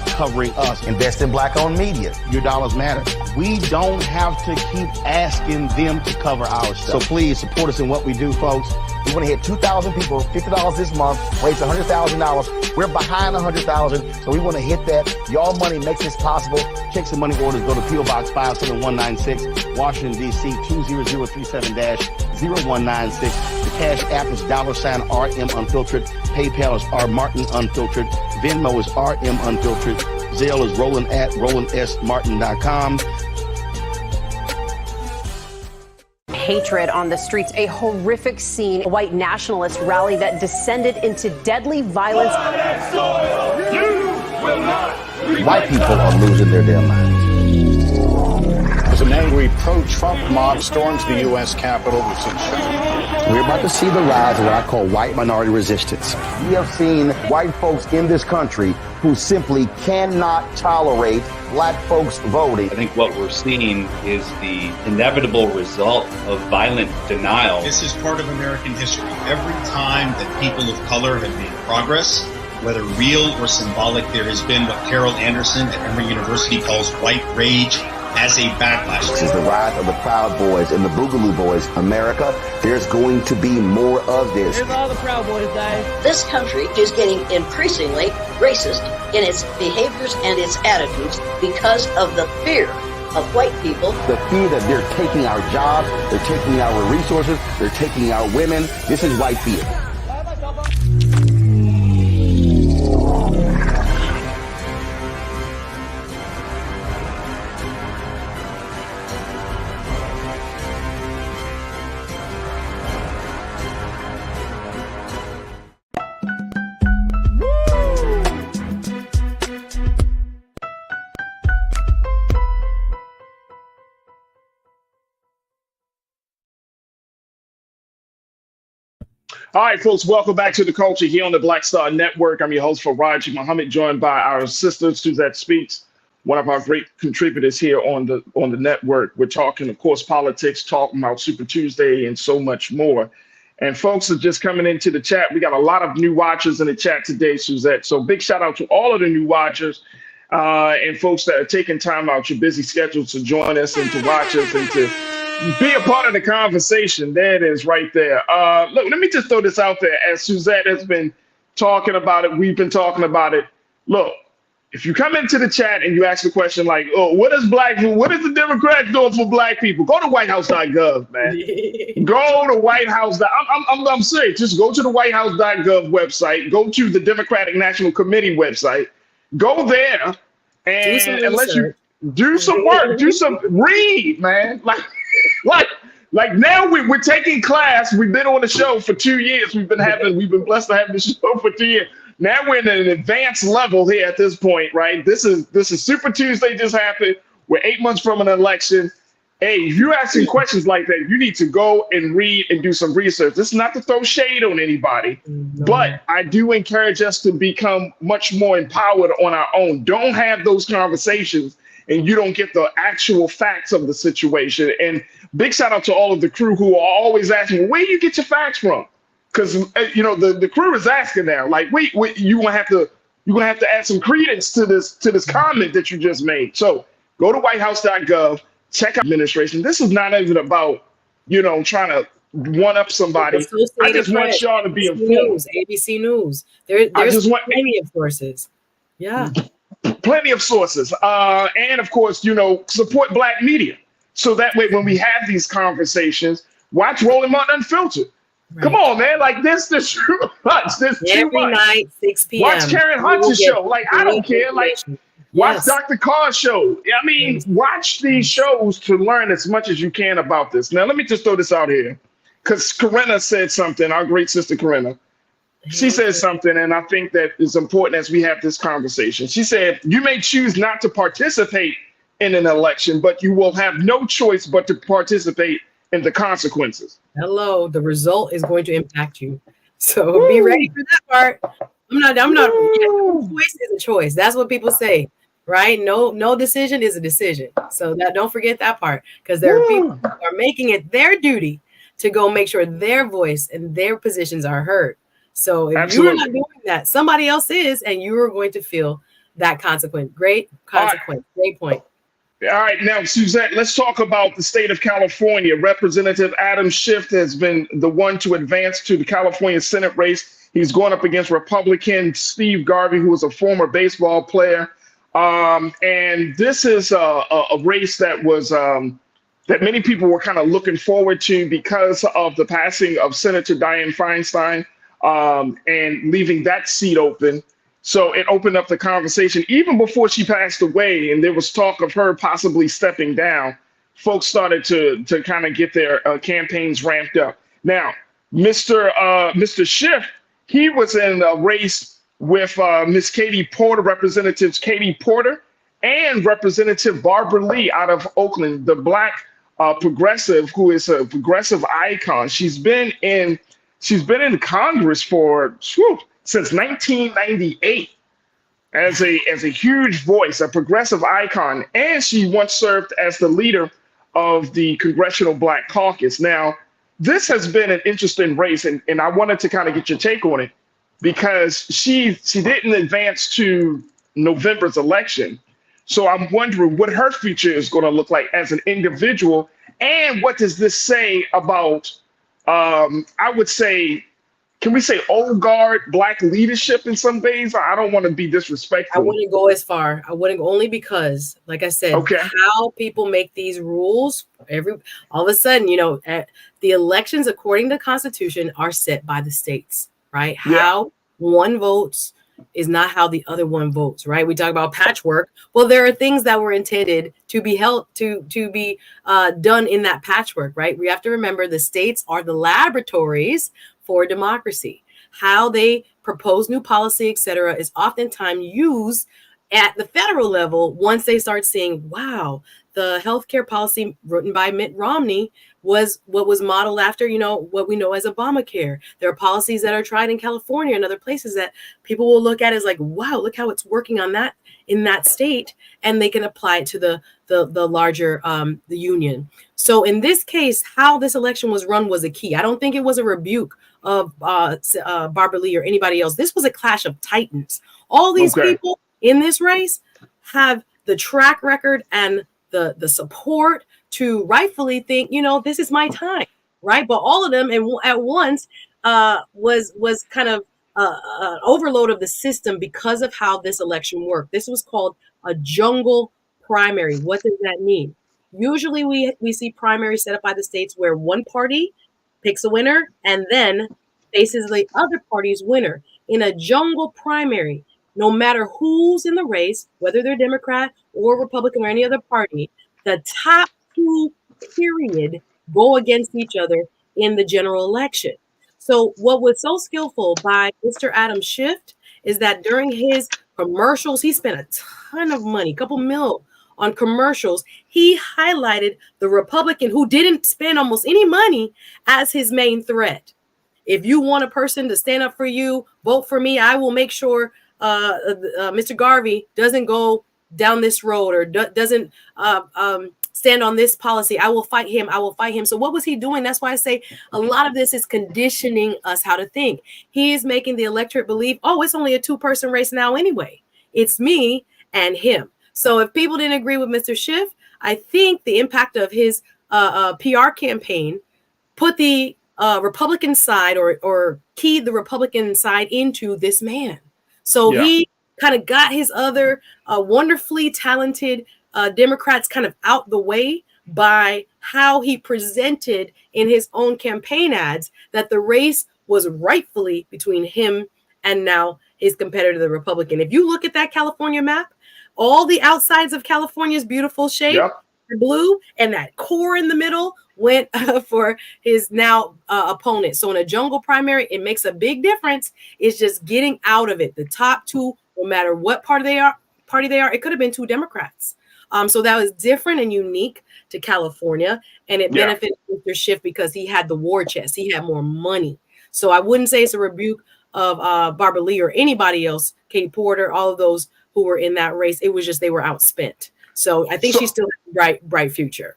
covering us. Invest in black-owned media. Your dollars matter. We don't have to keep asking them to cover our stuff. So please support us in what we do, folks. We want to hit 2,000 people, $50 this month, raise $100,000. We're behind 100,000, so we want to hit that. Your money makes this possible. Checks and money orders go to P.O. Box 57196, Washington, D.C. 20037-0196. The Cash App is $RM Unfiltered. PayPal is R Martin Unfiltered. Venmo is RM Unfiltered. Zelle is Roland@RolandSMartin.com.
Hatred on the streets, a horrific scene, a white nationalist rally that descended into deadly violence.
White people are losing their damn minds.
As an angry pro-Trump mob storms the U.S. Capitol, we've seen shootings.
We're about to see the rise of what I call white minority resistance. We have seen white folks in this country who simply cannot tolerate black folks voting.
I think what we're seeing is the inevitable result of violent denial.
This is part of American history. Every time that people of color have made progress, whether real or symbolic, there has been what Carol Anderson at Emory University calls white rage as a backlash.
This is the rise of the Proud Boys and the Boogaloo Boys. America, there's going to be more of this.
Here's all the Proud Boys, guys.
This country is getting increasingly racist in its behaviors and its attitudes because of the fear of white people.
The fear that they're taking our jobs, they're taking our resources, they're taking our women. This is white fear.
All right, folks, welcome back to The Culture here on the Black Star Network. I'm your host, Farajii Muhammad, joined by our sister, Suzette Speaks, one of our great contributors here on the network. We're talking, of course, politics, talking about Super Tuesday and so much more. And folks are just coming into the chat. We got a lot of new watchers in the chat today, Suzette. So big shout out to all of the new watchers and folks that are taking time out your busy schedules to join us and to watch us and to be a part of the conversation. There it is right there. Look, let me just throw this out there. As Suzette has been talking about it, we've been talking about it. Look, if you come into the chat and you ask the question like, oh, what is the Democrats doing for black people? Go to whitehouse.gov, man. Go to Whitehouse. I'm serious. Just go to the whitehouse.gov website. Go to the Democratic National Committee website. Go there and let you do some work. Do some read, man. Like now we're taking class. We've been on the show for 2 years. We've been blessed to have the show for 2 years. Now we're in an advanced level here at this point, right? This is Super Tuesday just happened. We're 8 months from an election. Hey, if you're asking questions like that, you need to go and read and do some research. This is not to throw shade on anybody, but I do encourage us to become much more empowered on our own. Don't have those conversations and you don't get the actual facts of the situation. And big shout out to all of the crew who are always asking, where do you get your facts from? Because the crew is asking now, like, wait, you're gonna have to add some credence to this comment that you just made. So go to whitehouse.gov, check out administration. This is not even about trying to one up somebody. I just want y'all to be informed.
ABC News. There's plenty of sources. Yeah.
Plenty of sources. And of course, support black media. So that way, when we have these conversations, watch Rolling Mountain Unfiltered. Right. Come on, man. Like this too much. This
every
too much.
Night, 6 p.m.
Watch Karen Hunter's show. Like, I don't care. Like, watch Dr. Carr's show. I mean, watch these shows to learn as much as you can about this. Now, let me just throw this out here. Because Corinna said something, our great sister Corinna. She said something, and I think that is important as we have this conversation. She said, you may choose not to participate in an election, but you will have no choice but to participate in the consequences.
Hello, the result is going to impact you. So be ready for that part. I'm not choice is a choice. That's what people say, right? No decision is a decision. So don't forget that part, because there are people who are making it their duty to go make sure their voice and their positions are heard. So if you're not doing that, somebody else is, and you are going to feel that consequence. Great consequence. Great point.
All right, now, Suzette, let's talk about the state of California. Representative Adam Schiff has been the one to advance to the California Senate race. He's going up against Republican Steve Garvey, who was a former baseball player. And this is a race that was that many people were kind of looking forward to because of the passing of Senator Dianne Feinstein and leaving that seat open. So it opened up the conversation even before she passed away, and there was talk of her possibly stepping down. Folks started to kind of get their campaigns ramped up. Now, Mr. Schiff, he was in a race with Miss Katie Porter, Representatives Katie Porter, and Representative Barbara Lee out of Oakland, the Black progressive who is a progressive icon. She's been in Congress for since 1998 as a huge voice, a progressive icon, and she once served as the leader of the Congressional Black Caucus. Now, this has been an interesting race, and I wanted to kind of get your take on it because she didn't advance to November's election. So I'm wondering what her future is going to look like as an individual, and what does this say about, I would say, can we say old guard Black leadership in some ways? I don't want to be disrespectful.
I wouldn't go as far. I wouldn't, only because, like I said, how people make these rules, all of a sudden, the elections according to the Constitution are set by the states, right? Yeah. How one votes is not how the other one votes, right? We talk about patchwork. Well, there are things that were intended to be held to be done in that patchwork, right? We have to remember the states are the laboratories for democracy. How they propose new policy, et cetera, is oftentimes used at the federal level once they start seeing, wow, the healthcare policy written by Mitt Romney was what was modeled after, what we know as Obamacare. There are policies that are tried in California and other places that people will look at as like, wow, look how it's working on that in that state, and they can apply it to the larger the union. So in this case, how this election was run was a key. I don't think it was a rebuke of Barbara Lee or anybody else. This was a clash of titans. All these people in this race have the track record and the support to rightfully think, this is my time, right? But all of them at once was kind of an overload of the system because of how this election worked. This was called a jungle primary. What does that mean? Usually we see primaries set up by the states where one party picks a winner and then faces the other party's winner. In a jungle primary, no matter who's in the race, whether they're Democrat or Republican or any other party, the top two, period, go against each other in the general election. So what was so skillful by Mr. Adam Schiff is that during his commercials, he spent a ton of money, a couple mil on commercials. He highlighted the Republican who didn't spend almost any money as his main threat. If you want a person to stand up for you, vote for me, I will make sure Mr. Garvey doesn't go down this road or doesn't stand on this policy. I will fight him. I will fight him. So what was he doing? That's why I say a lot of this is conditioning us how to think. He is making the electorate believe, oh, it's only a two-person race now anyway. It's me and him. So if people didn't agree with Mr. Schiff, I think the impact of his PR campaign put the Republican side or keyed the Republican side into this man. So he kind of got his other wonderfully talented Democrats kind of out the way by how he presented in his own campaign ads that the race was rightfully between him and now his competitor, the Republican. If you look at that California map, all the outsides of California's beautiful shade, the blue, and that core in the middle went for his now opponent. So in a jungle primary, it makes a big difference. It's just getting out of it. The top two, no matter what party they are, it could have been two Democrats. So that was different and unique to California, and it benefited Mr. Schiff because he had the war chest. He had more money. So I wouldn't say it's a rebuke of Barbara Lee or anybody else, Katie Porter, all of those who were in that race. It was just they were outspent. So I think she still has a bright future.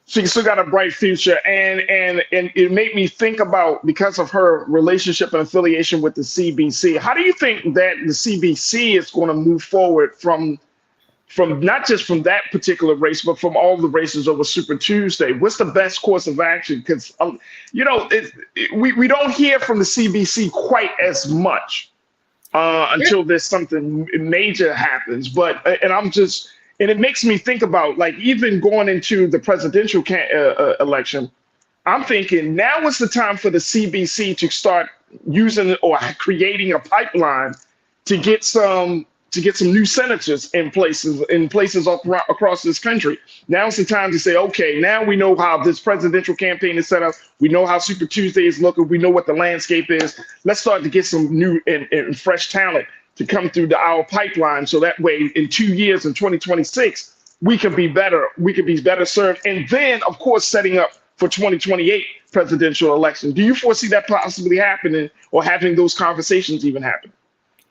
She still got a bright future, and it made me think about, because of her relationship and affiliation with the CBC, how do you think that the CBC is going to move forward from not just from that particular race, but from all the races over Super Tuesday? What's the best course of action? Because, we don't hear from the CBC quite as much until there's something major happens. And it makes me think about, like, even going into the presidential election, I'm thinking now is the time for the CBC to start using or creating a pipeline to get some new senators in places across this country. Now's the time to say, okay, now we know how this presidential campaign is set up. We know how Super Tuesday is looking. We know what the landscape is. Let's start to get some new and fresh talent to come through our pipeline. So that way in 2 years, in 2026, we can be better. We can be better served. And then, of course, setting up for 2028 presidential elections. Do you foresee that possibly happening or having those conversations even happen?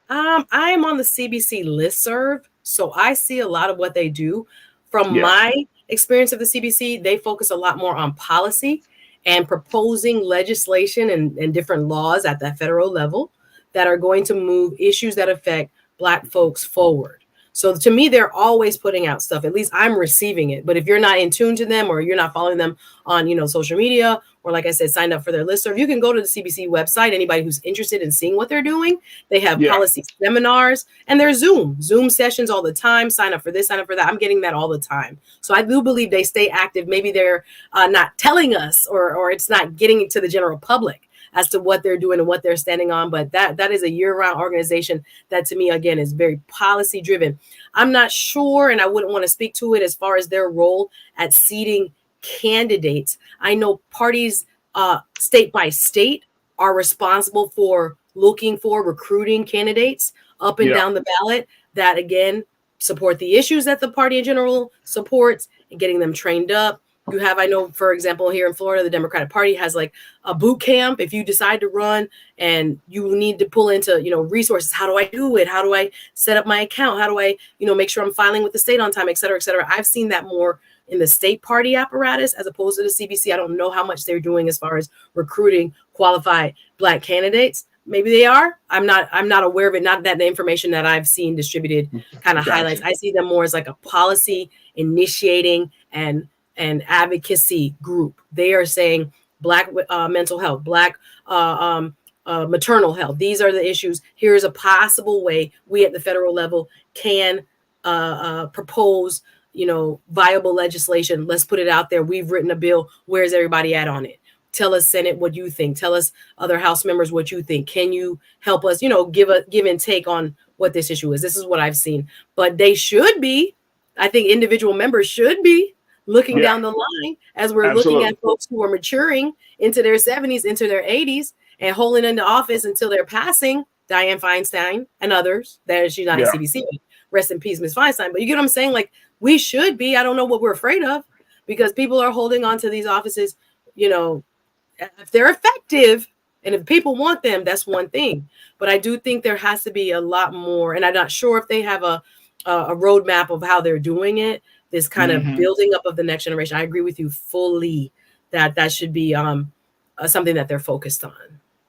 I am on the CBC listserv, so I see a lot of what they do. From my experience of the CBC, they focus a lot more on policy and proposing legislation and different laws at the federal level that are going to move issues that affect Black folks forward. So to me, they're always putting out stuff. At least I'm receiving it. But if you're not in tune to them or you're not following them on, social media, or like I said, signed up for their listserv, you can go to the CBC website. Anybody who's interested in seeing what they're doing, they have policy seminars and there's Zoom sessions all the time. Sign up for this, sign up for that. I'm getting that all the time. So I do believe they stay active. Maybe they're not telling us or it's not getting to the general public as to what they're doing and what they're standing on. But that is a year-round organization that, to me, again, is very policy-driven. I'm not sure, and I wouldn't want to speak to it as far as their role at seeding candidates. I know parties state by state are responsible for looking for recruiting candidates up and down the ballot that, again, support the issues that the party in general supports and getting them trained up. You have, I know, for example, here in Florida, the Democratic Party has like a boot camp. If you decide to run and you need to pull into, resources, how do I do it? How do I set up my account? How do I, make sure I'm filing with the state on time, et cetera, et cetera. I've seen that more in the state party apparatus as opposed to the CBC. I don't know how much they're doing as far as recruiting qualified Black candidates. Maybe they are. I'm not aware of it. Not that the information that I've seen distributed kind of highlights. I see them more as like a policy initiating and advocacy group. They are saying Black mental health, Black maternal health. These are the issues. Here's a possible way we at the federal level can propose, viable legislation. Let's put it out there. We've written a bill. Where's everybody at on it? Tell us, Senate, what you think. Tell us, other House members, what you think. Can you help us, give and take on what this issue is? This is what I've seen. But they should be, I think individual members should be looking down the line as we're looking at folks who are maturing into their 70s, into their 80s, and holding into office until they're passing. Dianne Feinstein and others. She's not in CBC. Rest in peace, Ms. Feinstein. But you get what I'm saying? Like, we should be. I don't know what we're afraid of, because people are holding on to these offices. If they're effective and if people want them, that's one thing. But I do think there has to be a lot more. And I'm not sure if they have a roadmap of how they're doing it. This kind of building up of the next generation. I agree with you fully that should be something that they're focused on.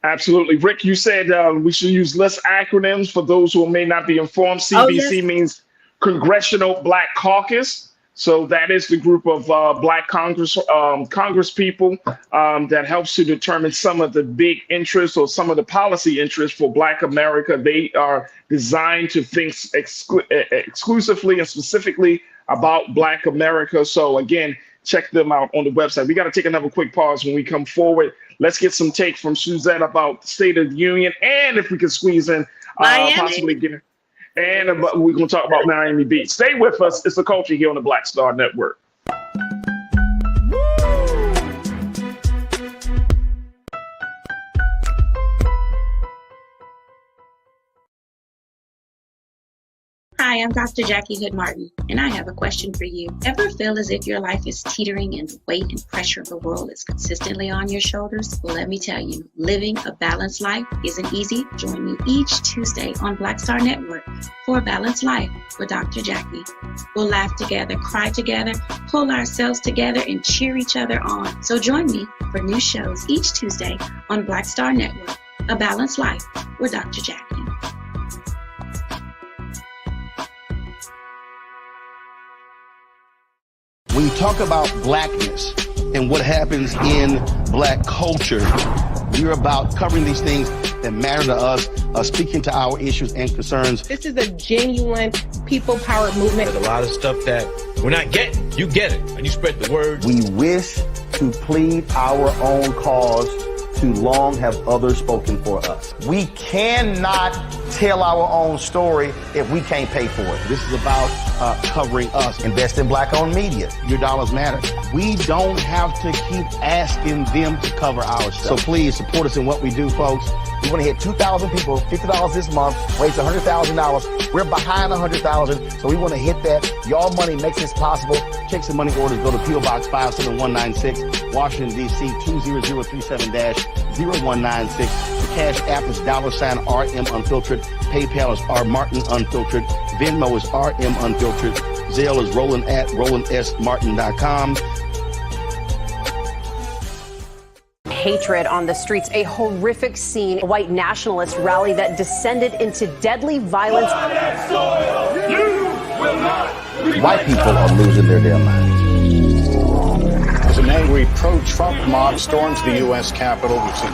Absolutely. Rick, you said we should use less acronyms for those who may not be informed. CBC means Congressional Black Caucus. So that is the group of Black Congress people that helps to determine some of the big interests or some of the policy interests for Black America. They are designed to think exclusively and specifically about Black America. So again, check them out on the website. We got to take another quick pause when we come forward. Let's get some take from Suzette about the State of the Union, and if we can squeeze in possibly get it. And we're going to talk about Miami Beach. Stay with us. It's The Culture here on the Black Star Network.
Hi, I'm Dr. Jackie Hood Martin, and I have a question for you. Ever feel as if your life is teetering and the weight and pressure of the world is consistently on your shoulders? Well, let me tell you, living a balanced life isn't easy. Join me each Tuesday on Black Star Network for A Balanced Life with Dr. Jackie. We'll laugh together, cry together, pull ourselves together, and cheer each other on. So join me for new shows each Tuesday on Black Star Network, A Balanced Life with Dr. Jackie.
When you talk about Blackness and what happens in Black culture, we're about covering these things that matter to us, speaking to our issues and concerns.
This is a genuine people-powered movement.
There's a lot of stuff that we're not getting. You get it, and you spread the word.
We wish to plead our own cause. Too long have others spoken for us. We cannot tell our own story if we can't pay for it. This is about covering us. Invest in Black-owned media. Your dollars matter. We don't have to keep asking them to cover our stuff. So please support us in what we do, folks. We want to hit 2,000 people, $50 this month, raise $100,000. We're behind $100,000, so we want to hit that. Y'all money makes this possible. Check some money orders. Go to P.O. Box 57196, Washington, D.C. 20037-0196. The Cash App is $RM Unfiltered. PayPal is R Martin Unfiltered. Venmo is RM Unfiltered. Zelle is Roland at RolandSMartin.com.
Hatred on the streets, a horrific scene, a white nationalist rally that descended into deadly violence.
White people are losing their damn minds.
As an angry pro-Trump mob storms the U.S. Capitol, we've seen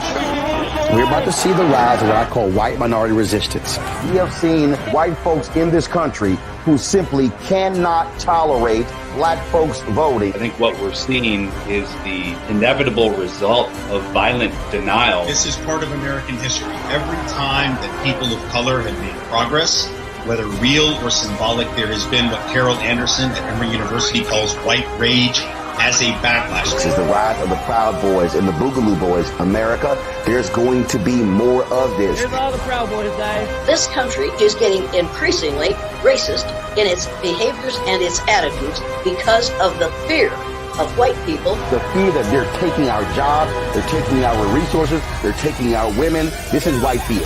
We're about to see the rise of what I call white minority resistance. We have seen white folks in this country who simply cannot tolerate black folks voting.
I think what we're seeing is the inevitable result of violent denial.
This is part of American history. Every time that people of color have made progress, whether real or symbolic, there has been what Carol Anderson at Emory University calls white rage as a backlash.
This is the rise of the Proud Boys and the Boogaloo Boys. America, there's going to be more of this.
Here's all the Proud Boys, guys.
This country is getting increasingly racist in its behaviors and its attitudes because of the fear of white people.
The fear that they're taking our jobs, they're taking our resources, they're taking our women. This is white fear.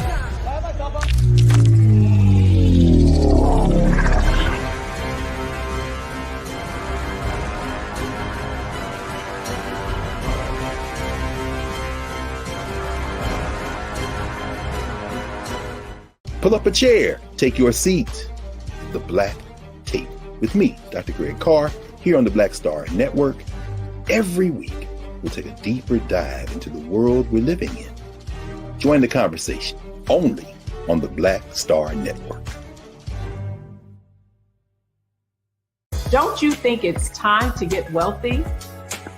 Pull up a chair, take your seat. The Black Tape with me, Dr. Greg Carr, here on the Black Star Network. Every week, we'll take a deeper dive into the world we're living in. Join the conversation only on the Black Star Network.
Don't you think it's time to get wealthy?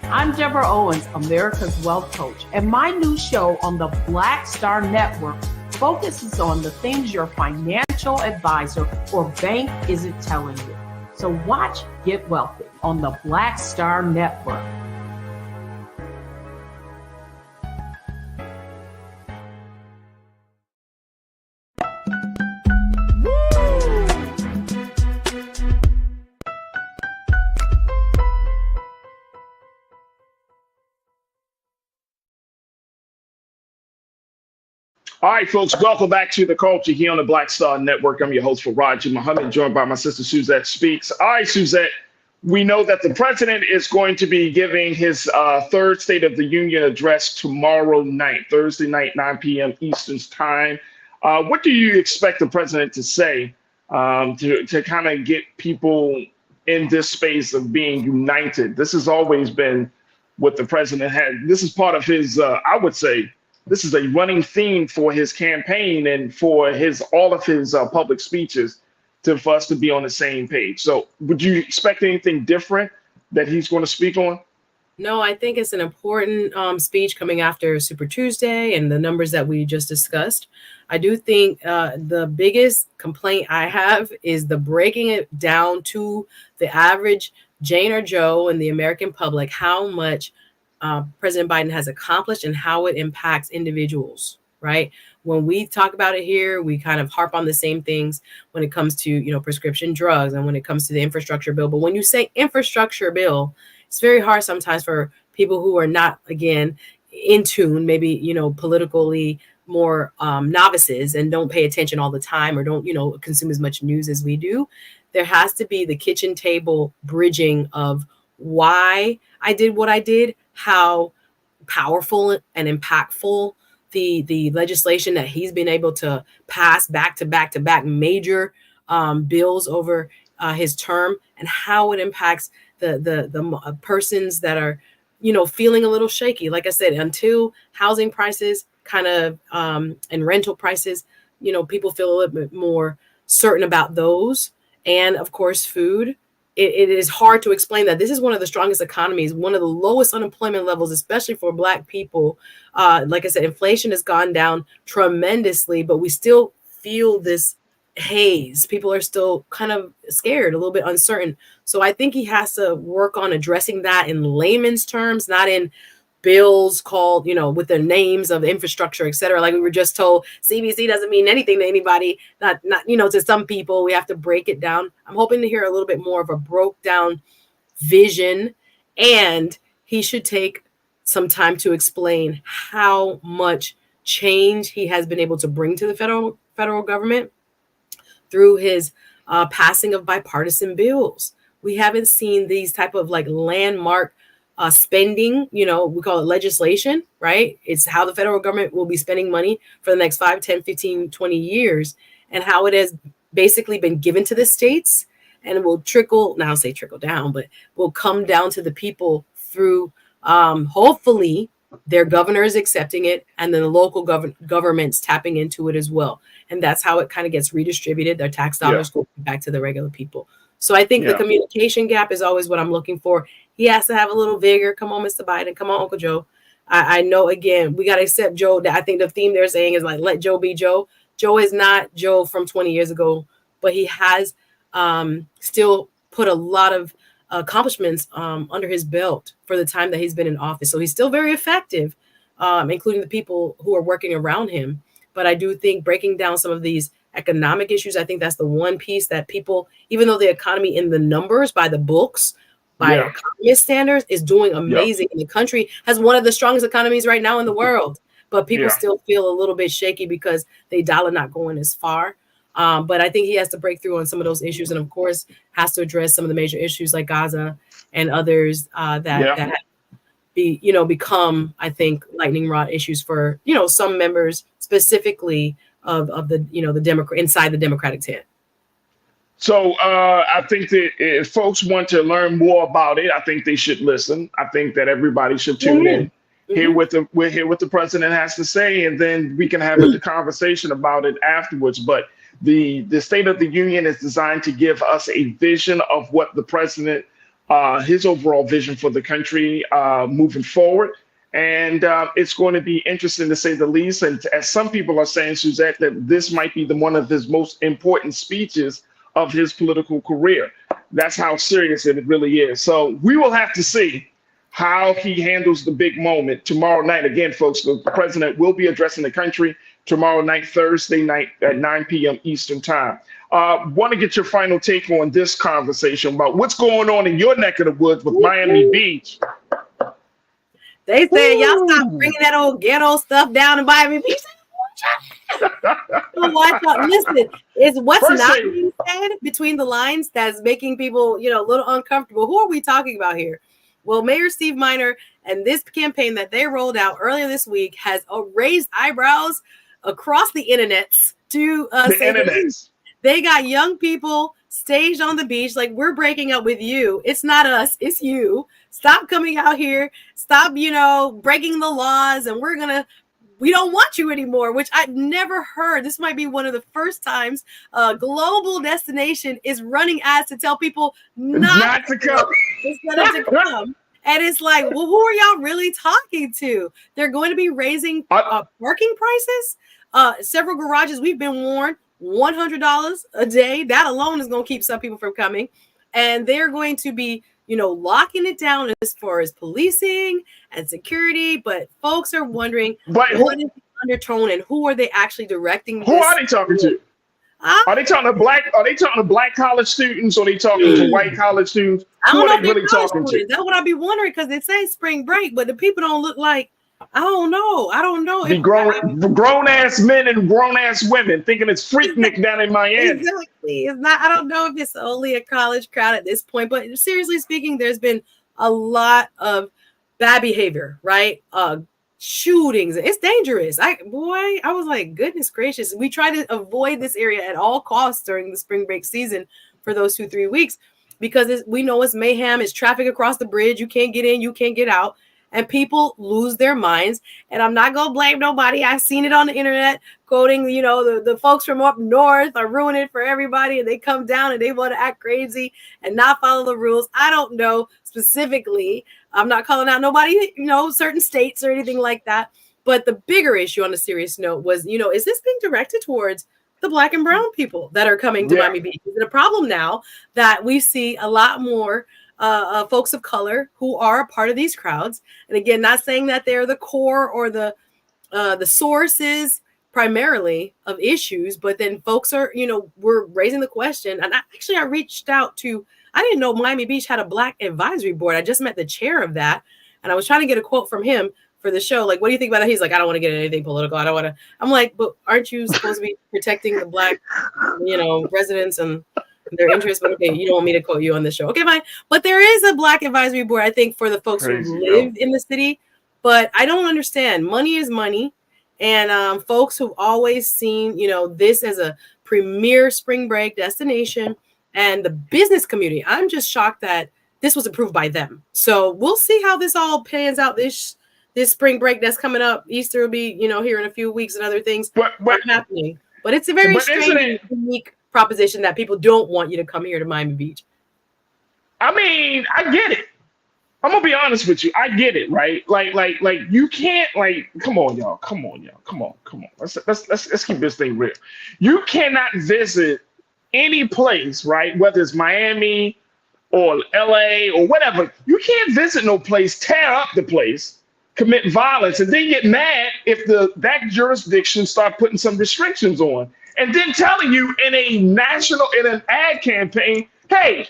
I'm Deborah Owens, America's Wealth Coach, and my new show on the Black Star Network focuses on the things your financial advisor or bank isn't telling you. So watch Get Wealthy on the Black Star Network.
All right, folks, welcome back to The Culture here on the Black Star Network. I'm your host, Farajii Muhammad, joined by my sister, Suzette Speaks. All right, Suzette, we know that the president is going to be giving his third State of the Union address tomorrow night, Thursday night, 9 p.m. Eastern time. What do you expect the president to say to kind of get people in this space of being united? This has always been what the president had. This is part of his, I would say, this is a running theme for his campaign and for all of his public speeches for us to be on the same page. So would you expect anything different that he's going to speak on?
No, I think it's an important speech coming after Super Tuesday and the numbers that we just discussed. I do think the biggest complaint I have is the breaking it down to the average Jane or Joe and the American public, how much President Biden has accomplished and how it impacts individuals, right? When we talk about it here, we kind of harp on the same things when it comes to, prescription drugs and when it comes to the infrastructure bill. But when you say infrastructure bill, it's very hard sometimes for people who are not, again, in tune, maybe, politically more novices and don't pay attention all the time or don't, consume as much news as we do. There has to be the kitchen table bridging of why I did what I did, how powerful and impactful the legislation that he's been able to pass back to back major bills over his term, and how it impacts the persons that are, feeling a little shaky. Like I said, until housing prices kind of and rental prices, people feel a little bit more certain about those. And of course, food. It is hard to explain that this is one of the strongest economies, one of the lowest unemployment levels, especially for Black people. Like I said, inflation has gone down tremendously, but we still feel this haze. People are still kind of scared, a little bit uncertain. So I think he has to work on addressing that in layman's terms, not in bills called, with their names of infrastructure, et cetera. Like we were just told, CBC doesn't mean anything to anybody, not, to some people. We have to break it down. I'm hoping to hear a little bit more of a broke down vision, and he should take some time to explain how much change he has been able to bring to the federal government through his passing of bipartisan bills. We haven't seen these type of like landmark spending, we call it legislation, right? It's how the federal government will be spending money for the next 5, 10, 15, 20 years, and how it has basically been given to the states and will trickle down, but will come down to the people through hopefully their governors accepting it, and then the local governments tapping into it as well. And that's how it kind of gets redistributed. Their tax dollars go back to the regular people. So I think the communication gap is always what I'm looking for. He has to have a little vigor. Come on, Mr. Biden. Come on, Uncle Joe. I know, again, we got to accept Joe. I think the theme they're saying is like, let Joe be Joe. Joe is not Joe from 20 years ago, but he has still put a lot of accomplishments under his belt for the time that he's been in office. So he's still very effective, including the people who are working around him. But I do think breaking down some of these economic issues, I think that's the one piece that people, even though the economy in the numbers by the books, by economist standards, is doing amazing. And the country has one of the strongest economies right now in the world. But people still feel a little bit shaky because they dollar not going as far. But I think he has to break through on some of those issues, and of course has to address some of the major issues like Gaza and others that have become, I think, lightning rod issues for some members specifically of the the Democrat inside the Democratic tent.
So I think that if folks want to learn more about it, I think they should listen. I think that everybody should tune in, hear what the president has to say, and then we can have a conversation about it afterwards. But the State of the Union is designed to give us a vision of what the president, his overall vision for the country moving forward. And it's going to be interesting to say the least. And as some people are saying, Suzette, that this might be one of his most important speeches of his political career. That's how serious it really is. So we will have to see how he handles the big moment tomorrow night. Again, folks, the president will be addressing the country tomorrow night, Thursday night at 9 p.m. Eastern time. Want to get your final take on this conversation about what's going on in your neck of the woods with Miami Beach.
They said, y'all stop bringing that old ghetto stuff down in Miami Beach. Listen, it's what's not being said between the lines that's making people, a little uncomfortable. Who are we talking about here? Well, Mayor Steve Miner and this campaign that they rolled out earlier this week has raised eyebrows across the internets to say they got young people staged on the beach like, we're breaking up with you. It's not us, it's you. Stop coming out here. Stop, breaking the laws, and we don't want you anymore, which I've never heard. This might be one of the first times a global destination is running ads to tell people not to come. Instead of to come. And it's like, well, who are y'all really talking to? They're going to be raising parking prices. Several garages, we've been warned, $100 a day. That alone is going to keep some people from coming. And they're going to be, locking it down as far as policing and security. But folks are wondering what is the undertone and who are they actually directing?
Who are they talking to? Are they talking to black college students, or are they talking to white college students? Who are they really talking to?
That's what I'd be wondering, because they say spring break, but the people don't look like. I don't know.
The grown ass men and grown ass women thinking it's Freaknik down in Miami.
Exactly. It's not. I don't know if it's only a college crowd at this point, but seriously speaking, there's been a lot of bad behavior, right? Shootings. It's dangerous. I was like, goodness gracious. We try to avoid this area at all costs during the spring break season for those 2-3 weeks, because we know it's mayhem. It's traffic across the bridge. You can't get in. You can't get out. And people lose their minds. And I'm not going to blame nobody. I've seen it on the internet quoting, the folks from up north are ruining it for everybody. And they come down and they want to act crazy and not follow the rules. I don't know specifically. I'm not calling out nobody, certain states or anything like that. But the bigger issue on a serious note was, is this being directed towards the black and brown people that are coming to Miami Beach? Is it a problem now that we see a lot more folks of color who are a part of these crowds. And again, not saying that they're the core or the sources primarily of issues, but then folks are, we're raising the question. And I reached out to, I didn't know Miami Beach had a Black advisory board. I just met the chair of that. And I was trying to get a quote from him for the show. Like, what do you think about it? He's like, I don't want to get anything political. I don't want to. I'm like, but aren't you supposed to be protecting the Black, residents and their interests? But okay, you don't want me to quote you on this show. Okay, fine. But there is a Black advisory board, I think, for the folks who live in the city. But I don't understand. Money is money. And folks who've always seen, this as a premier spring break destination and the business community. I'm just shocked that this was approved by them. So we'll see how this all pans out this spring break that's coming up. Easter will be, here in a few weeks and other things are happening. But it's a very strange, unique proposition that people don't want you to come here to Miami Beach.
I mean, I get it. I'm gonna be honest with you. I get it, right? Like you can't come on, y'all. Come on. Let's keep this thing real. You cannot visit any place, right? Whether it's Miami or LA or whatever. You can't visit no place, tear up the place, commit violence, and then get mad if that jurisdiction start putting some restrictions on, and then telling you in an ad campaign, hey,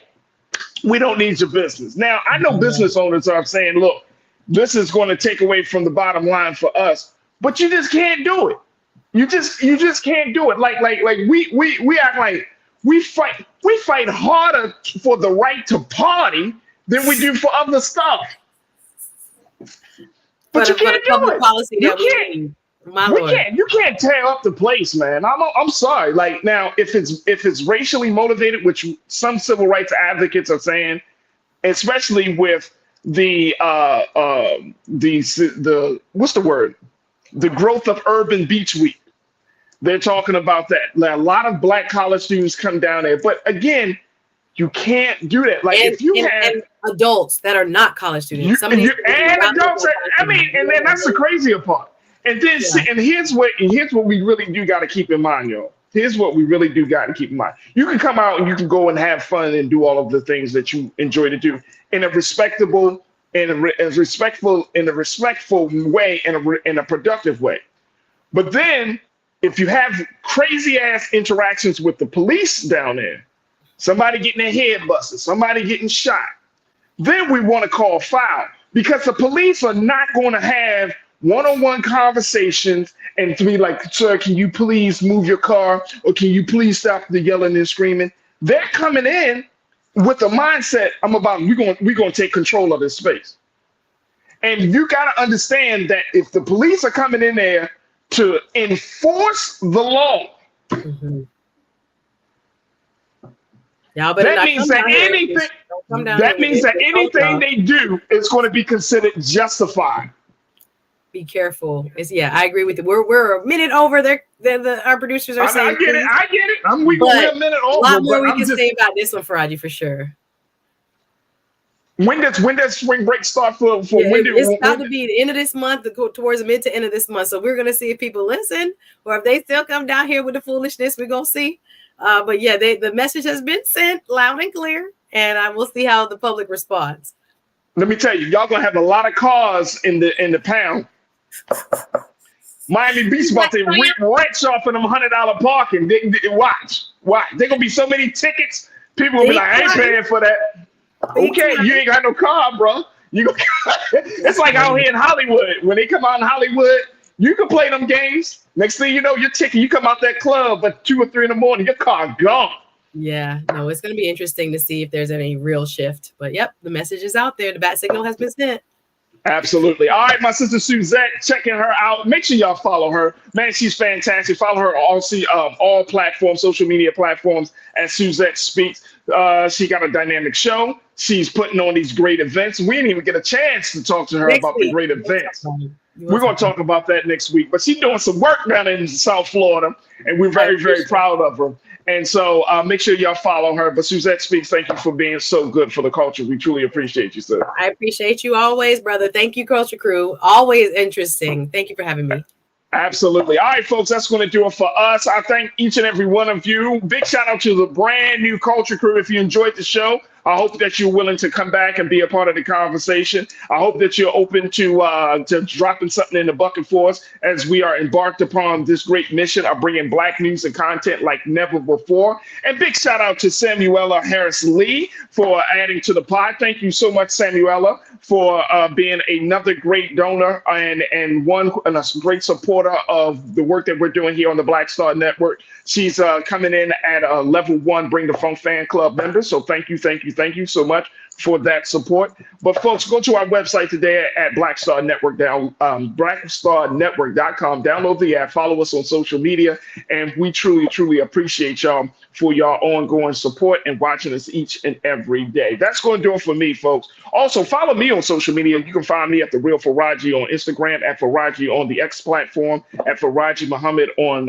we don't need your business. Now, I know business owners are saying, look, this is going to take away from the bottom line for us, but you just can't do it. You just can't do it. Like we act like we fight harder for the right to party than we do for other stuff. But you can't do it. You can't tear up the place, man. I'm sorry. Like, now, if it's racially motivated, which some civil rights advocates are saying, especially with the what's the word? The growth of urban beach week. They're talking about that. Now, a lot of Black college students come down there, but again, you can't do that. Like, if you have
adults that are not college students,
and adults, and then that's the crazier part. And then, and here's what we really do got to keep in mind, y'all. Here's what we really do got to keep in mind. You can come out and you can go and have fun and do all of the things that you enjoy to do in a respectable, in a respectful way, in a productive way. But then, if you have crazy ass interactions with the police down there, somebody getting their head busted, somebody getting shot, then we want to call foul, because the police are not going to have one-on-one conversations and to be like, sir, can you please move your car, or can you please stop the yelling and screaming? They're coming in with the mindset, we're going to take control of this space. And you got to understand that if the police are coming in there to enforce the law, that means that anything they do is going to be considered justified.
Be careful. I agree with you. We're a minute over. Our producers are saying.
I get it. We're a minute over.
A lot more we can say about this one, Farajii, for sure.
When does spring break start for
it's about to be the end of this month, to go towards the mid to end of this month. So we're gonna see if people listen, or if they still come down here with the foolishness. We're gonna see. But the message has been sent loud and clear, and we'll see how the public responds.
Let me tell you, y'all gonna have a lot of cars in the pound. Miami Beach about to wrench off of them $100 parking. Watch. There gonna be so many tickets. People will be like, I ain't paying for that. Okay, you ain't got no car, bro. It's like out here in Hollywood. When they come out in Hollywood, you can play them games. Next thing you know, your ticket, you come out that club at 2 or 3 in the morning, your car gone.
Yeah, no, it's going to be interesting to see if there's any real shift. But yep, the message is out there. The bat signal has been sent.
Absolutely. All right, my sister Suzette, checking her out. Make sure y'all follow her. Man, she's fantastic. Follow her on all platforms, social media platforms, as Suzette Speaks. She got a dynamic show. She's putting on these great events. We didn't even get a chance to talk to her about the great events. We're going to talk about that next week. But she's doing some work down in South Florida, and we're very, very proud of her. And so make sure y'all follow her. But Suzette Speaks, thank you for being so good for the culture. We truly appreciate you, sir.
I appreciate you always, brother. Thank you, Culture Crew. Always interesting. Thank you for having me.
Absolutely. All right, folks, that's going to do it for us. I thank each and every one of you. Big shout out to the brand new Culture Crew. If you enjoyed the show, I hope that you're willing to come back and be a part of the conversation. I hope that you're open to dropping something in the bucket for us as we are embarked upon this great mission of bringing Black news and content like never before. And big shout out to Samuela Harris Lee for adding to the pod. Thank you so much, Samuela, for being another great donor and a great supporter of the work that we're doing here on the Black Star Network. She's coming in at a level 1 Bring the Funk Fan Club member. So thank you so much for that support. But folks, go to our website today at Black Star Network, blackstarnetwork.com. Download the app, follow us on social media, and we truly appreciate y'all for your ongoing support and watching us each and every day. That's going to do it for me, folks. Also, follow me on social media. You can find me at The Real Farajii on Instagram, at Farajii on the X platform, at Farajii Muhammad on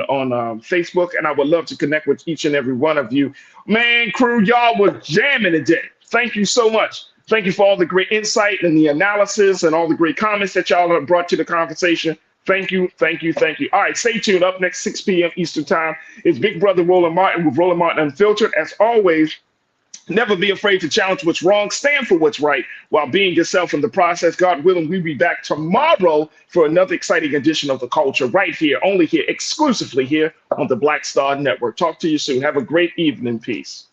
Facebook, and I would love to connect with each and every one of you. Man, crew, y'all were jamming today. Thank you so much. Thank you for all the great insight and the analysis and all the great comments that y'all have brought to the conversation. Thank you. All right, stay tuned. Up next, 6 p.m. Eastern Time is Big Brother Roland Martin with Roland Martin Unfiltered. As always, never be afraid to challenge what's wrong. Stand for what's right while being yourself in the process. God willing, we'll be back tomorrow for another exciting edition of The Culture right here, only here, exclusively here on the Black Star Network. Talk to you soon. Have a great evening. Peace.